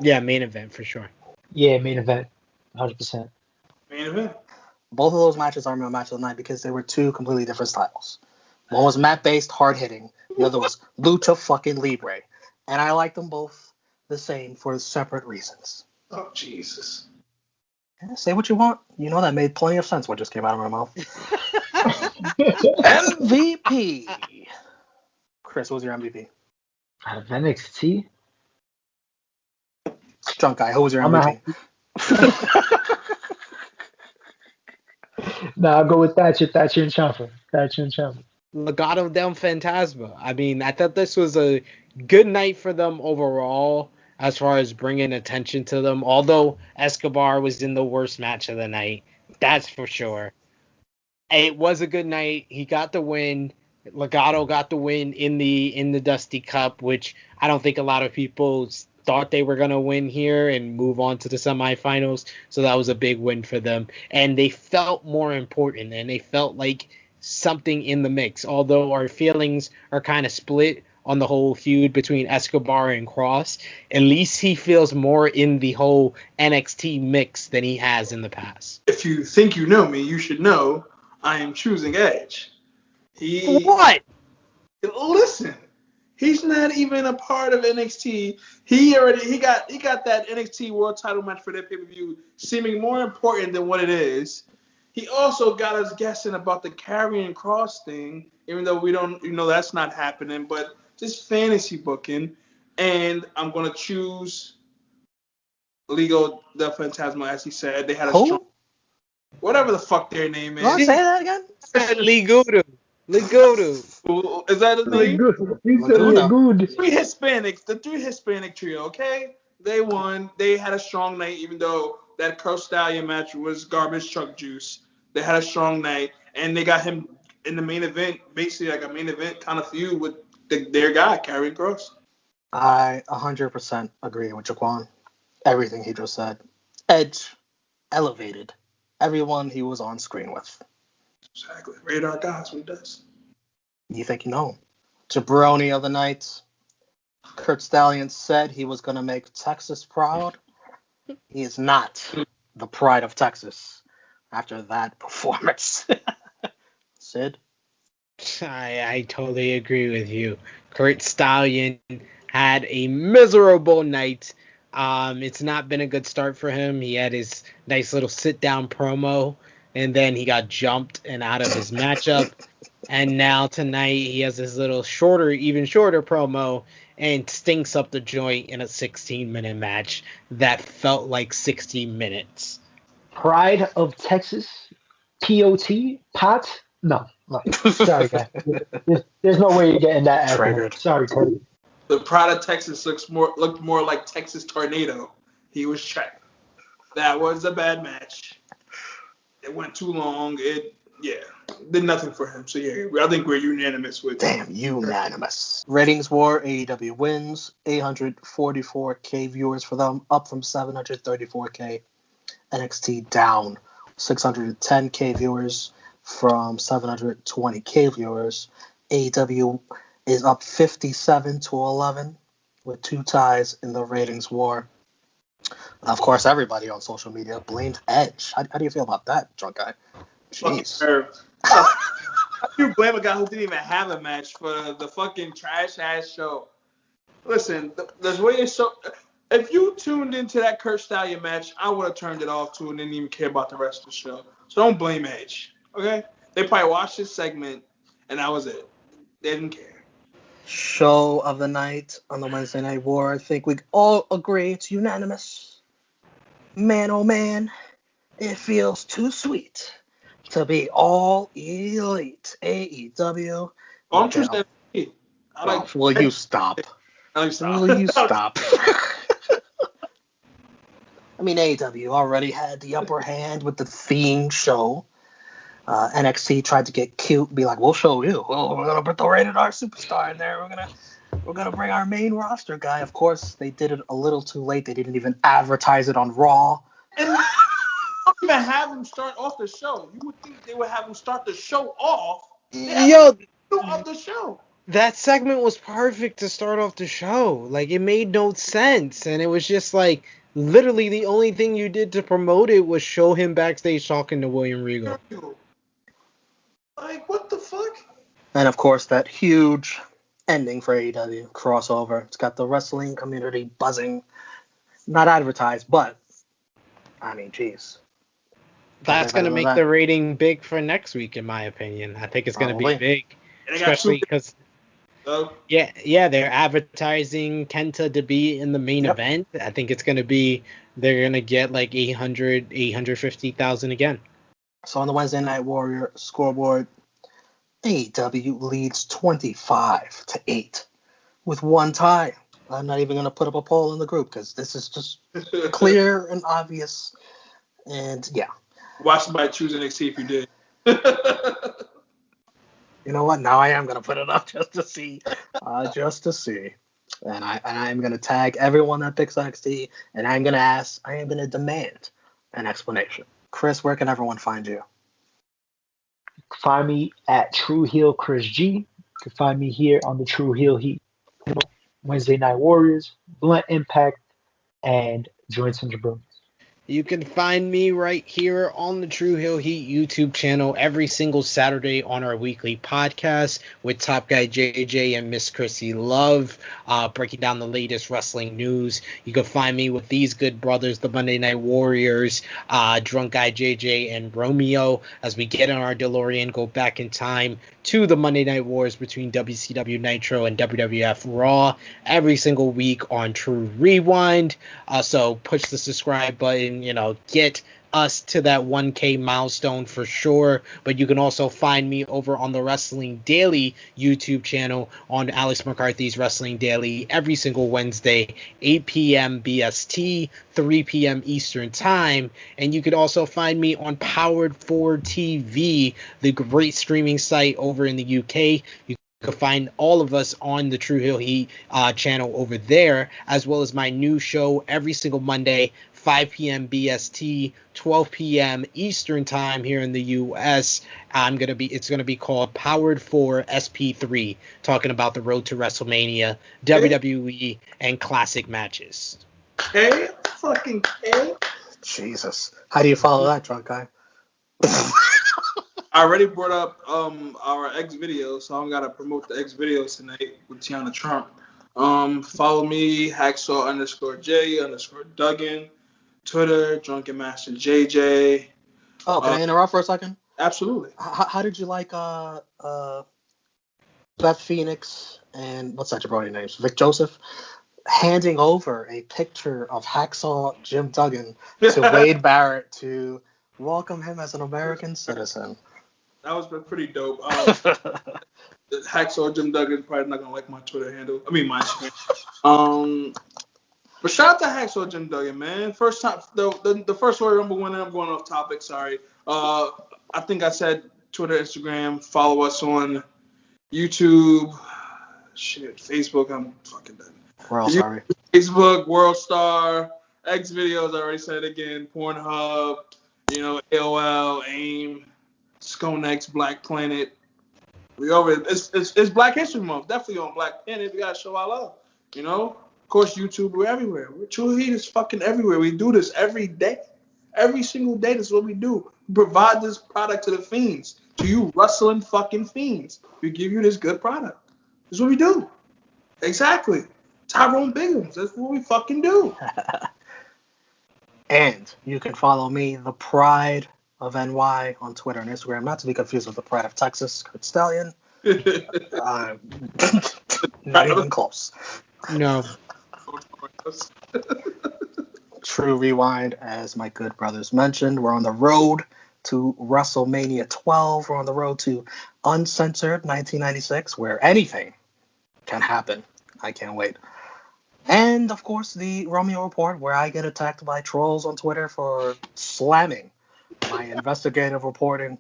S2: main event for sure.
S4: Yeah, main event, 100%.
S3: Main event.
S1: Both of those matches are my match of the night because they were two completely different styles. One was mat-based, hard-hitting. The other was lucha fucking libre. And I like them both the same for separate reasons.
S3: Oh, Jesus.
S1: Yeah, say what you want. You know that made plenty of sense what just came out of my mouth. MVP. Chris, what was your MVP?
S4: Out of NXT?
S1: Drunk guy, who was your MVP?
S4: I'll go with Thatcher and Ciampa.
S2: Legado del Fantasma. I mean, I thought this was a good night for them overall as far as bringing attention to them. Although Escobar was in the worst match of the night, that's for sure. It was a good night. He got the win. Legado got the win in the Dusty Cup, which I don't think a lot of people thought they were going to win here and move on to the semifinals. So that was a big win for them. And they felt more important, and they felt like something in the mix. Although our feelings are kind of split on the whole feud between Escobar and Cross, at least he feels more in the whole NXT mix than he has in the past.
S3: If you think you know me, you should know I am choosing Edge.
S2: What?
S3: Listen, he's not even a part of NXT. He got that NXT World Title match for that pay-per-view seeming more important than what it is. He also got us guessing about the Karrion Kross thing, even though we don't, that's not happening. But just fantasy booking, and I'm gonna choose Legado del Fantasma, as he said. They had a strong, whatever the fuck their name is.
S1: Say that again.
S2: Legado.
S3: Is that his name?
S4: Good.
S3: The three Hispanic trio, okay? They won. They had a strong night, even though that Curse Stallion match was garbage truck juice. They had a strong night, and they got him in the main event, basically like a main event kind of feud with their guy, Karrion Kross.
S1: I 100% agree with Jaquan. Everything he just said. Edge elevated everyone he was on screen with.
S3: Exactly. Radar guys, what he does.
S1: You think you know him. Jabroni of the night. Kurt Stallion said he was going to make Texas proud. He is not the pride of Texas after that performance. Sid?
S2: I totally agree with you. Kurt Stallion had a miserable night. It's not been a good start for him. He had his nice little sit-down promo, and then he got jumped and out of his matchup. And now tonight he has this little even shorter promo and stinks up the joint in a 16-minute match that felt like 60 minutes.
S4: Pride of Texas? POT? Pot? No. Sorry, guys. There's no way you're getting that
S1: Triggered.
S4: Sorry, Cody.
S3: The Pride of Texas looked more like Texas Tornado. He was checked. That was a bad match. It went too long. It did nothing for him. So I think we're unanimous with.
S1: Damn, unanimous. Ratings war, AEW wins. 844K viewers for them, up from 734K. NXT down. 610K viewers from 720K viewers. AEW is up 57-11 with 2 ties in the ratings war. Of course, everybody on social media blamed Edge. How do you feel about that, drunk guy? Jeez.
S3: How do you blame a guy who didn't even have a match for the fucking trash-ass show? Listen, there's ways so... If you tuned into that Kurt Stallion match, I would have turned it off too and didn't even care about the rest of the show. So don't blame Edge, okay? They probably watched this segment, and that was it. They didn't care.
S1: Show of the night on the Wednesday Night War. I think we all agree it's unanimous. Man, oh man, it feels too sweet to be all elite. AEW.
S3: Oh, I'm choosing MVP.
S1: Will you stop? Will you stop? I mean, AEW already had the upper hand with the theme show. NXT tried to get cute, be like, "We'll show you. Well, we're gonna put the rated R superstar in there. We're gonna bring our main roster guy." Of course, they did it a little too late. They didn't even advertise it on Raw.
S3: even have him start off the show. You would think they would have him start the show off.
S2: Yo,
S3: Off the show.
S2: that segment was perfect to start off the show. Like, it made no sense, and it was just like literally the only thing you did to promote it was show him backstage talking to William Regal.
S3: Like, what the fuck?
S1: And of course, that huge ending for AEW crossover. It's got the wrestling community buzzing. Not advertised, but I mean, geez.
S2: That's going to make the rating big for next week, in my opinion. I think it's going to be big, especially because they're advertising Kenta to be in the main event. I think it's going to be, they're going to get like 850,000 again.
S1: So on the Wednesday Night Warrior scoreboard, AEW leads 25-8 with one tie. I'm not even going to put up a poll in the group because this is just clear and obvious. And yeah.
S3: Watch somebody choose NXT if you did.
S1: You know what? Now I am going to put it up just to see. And I'm going to tag everyone that picks NXT, and I'm going to demand an explanation. Chris, where can everyone find you?
S4: Find me at True Heel Chris G. You can find me here on the True Heel Heat. Wednesday Night Warriors, Blunt Impact, and Joints and Jabronis.
S2: You can find me right here on the True Hill Heat YouTube channel every single Saturday on our weekly podcast with Top Guy JJ and Miss Chrissy Love, breaking down the latest wrestling news. You can find me with these good brothers, the Monday Night Warriors, Drunk Guy JJ and Romeo, as we get in our DeLorean, go back in time to the Monday Night Wars between WCW Nitro and WWF Raw every single week on True Rewind. So push the subscribe button, get us to that 1K milestone for sure. But you can also find me over on the Wrestling Daily YouTube channel on Alex McCarthy's Wrestling Daily every single Wednesday, 8 p.m. BST, 3 p.m. Eastern Time. And you could also find me on Powered 4 TV, the great streaming site over in the UK. You can find all of us on the True Hill Heat channel over there, as well as my new show every single Monday, 5 p.m. BST, 12 p.m. Eastern Time here in the U.S. It's gonna be called Powered 4 SP3, talking about the road to WrestleMania, WWE, and classic matches.
S3: Fucking K.
S1: Jesus, how do you follow that, Drunk Guy?
S3: I already brought up our X video, so I'm gotta promote the X videos tonight with Tiana Trump. Follow me, Hacksaw_J_Duggan, Twitter, Drunken Master JJ.
S1: Oh, can I interrupt for a second?
S3: Absolutely.
S1: How did you like Beth Phoenix and what's that jabroni names? Vic Joseph handing over a picture of Hacksaw Jim Duggan to Wade Barrett to welcome him as an American citizen?
S3: That was pretty dope. Hacksaw Jim Duggan probably not gonna like my Twitter handle. I mean my Instagram. But shout out to Hacksaw Jim Duggan, man. First time, the first Royal Rumble winner. I'm going off topic. Sorry. I think I said Twitter, Instagram. Follow us on YouTube. Facebook. I'm fucking done.
S1: We're all sorry.
S3: Facebook, World Star, X videos. I already said it again. Pornhub. AOL, AIM, Skonex, Black Planet. It's Black History Month. Definitely on Black Planet. We gotta show our love. Of course, YouTube. We're everywhere. True Heat is fucking everywhere. We do this every day, every single day. This is what we do. We provide this product to the fiends, to you wrestling fucking fiends. We give you this good product. This is what we do. Exactly. Tyrone Biggums. That's what we fucking do.
S1: And you can follow me, the Pride of NY, on Twitter and Instagram, not to be confused with the Pride of Texas, Kurt Stallion. Not even close.
S2: No.
S1: True Rewind, as my good brothers mentioned, we're on the road to WrestleMania 12. We're on the road to Uncensored 1996, where anything can happen. I can't wait. And, of course, the Romeo Report, where I get attacked by trolls on Twitter for slamming my investigative reporting.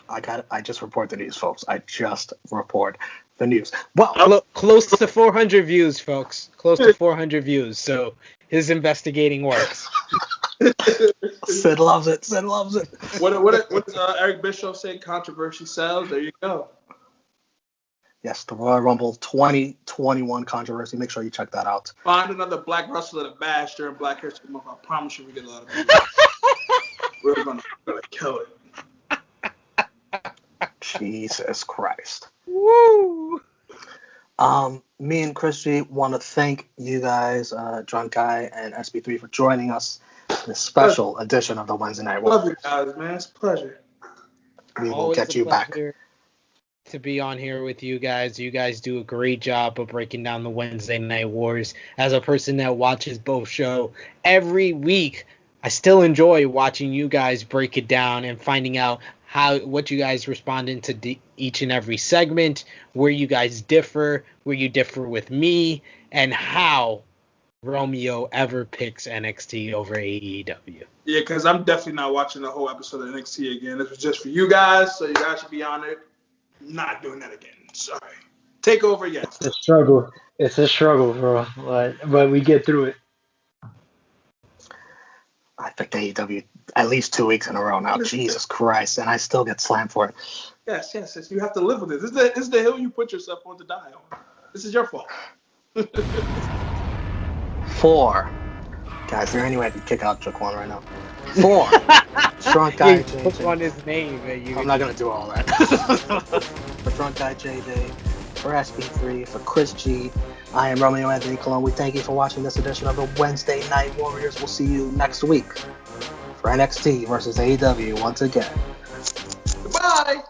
S1: I just report the news, folks. I just report the news.
S2: Well, close to 400 views, folks. Close to 400 views. So his investigating works.
S1: Sid loves it. Sid loves it.
S3: What does Eric Bischoff say? Controversy sells. There you go.
S1: Yes, the Royal Rumble 2021 controversy. Make sure you check that out.
S3: Find another black wrestler to bash during Black History Month. I promise you we get a lot of people. We're gonna kill it.
S1: Jesus Christ.
S2: Woo!
S1: Me and Chris G want to thank you guys, Drunk Guy and SB3, for joining us in this special edition of the Wednesday Night
S3: Love
S1: Warriors.
S3: you guys, man. It's a pleasure.
S1: We will
S2: Always
S1: get
S2: a
S1: you back.
S2: pleasure to be on here with you guys. You guys do a great job of breaking down the Wednesday Night Wars. As a person that watches both show every week, I still enjoy watching you guys break it down and finding out what you guys respond into each and every segment, where you guys differ, where you differ with me, and how Romeo ever picks NXT over AEW.
S3: Yeah, because I'm definitely not watching the whole episode of NXT again. This was just for you guys, so you guys should be on it. Not doing that again. Sorry. Take over, yes.
S4: It's a struggle. It's a struggle, bro. But we get through it.
S1: I picked AEW at least 2 weeks in a row now. Jesus Christ. And I still get slammed for it.
S3: Yes. You have to live with it. This is the hill you put yourself on to die on. This is your fault.
S1: 4. Guys, is there any way I can kick out Jaquan right now? 4. Drunk Guy
S2: Put
S1: JJ.
S2: on his name.
S1: I'm not going to do all that. For Drunk Guy JJ, for SB3, for Chris G, I am Romeo Anthony Colon. We thank you for watching this edition of the Wednesday Night Warriors. We'll see you next week for NXT versus AEW once again.
S3: Goodbye.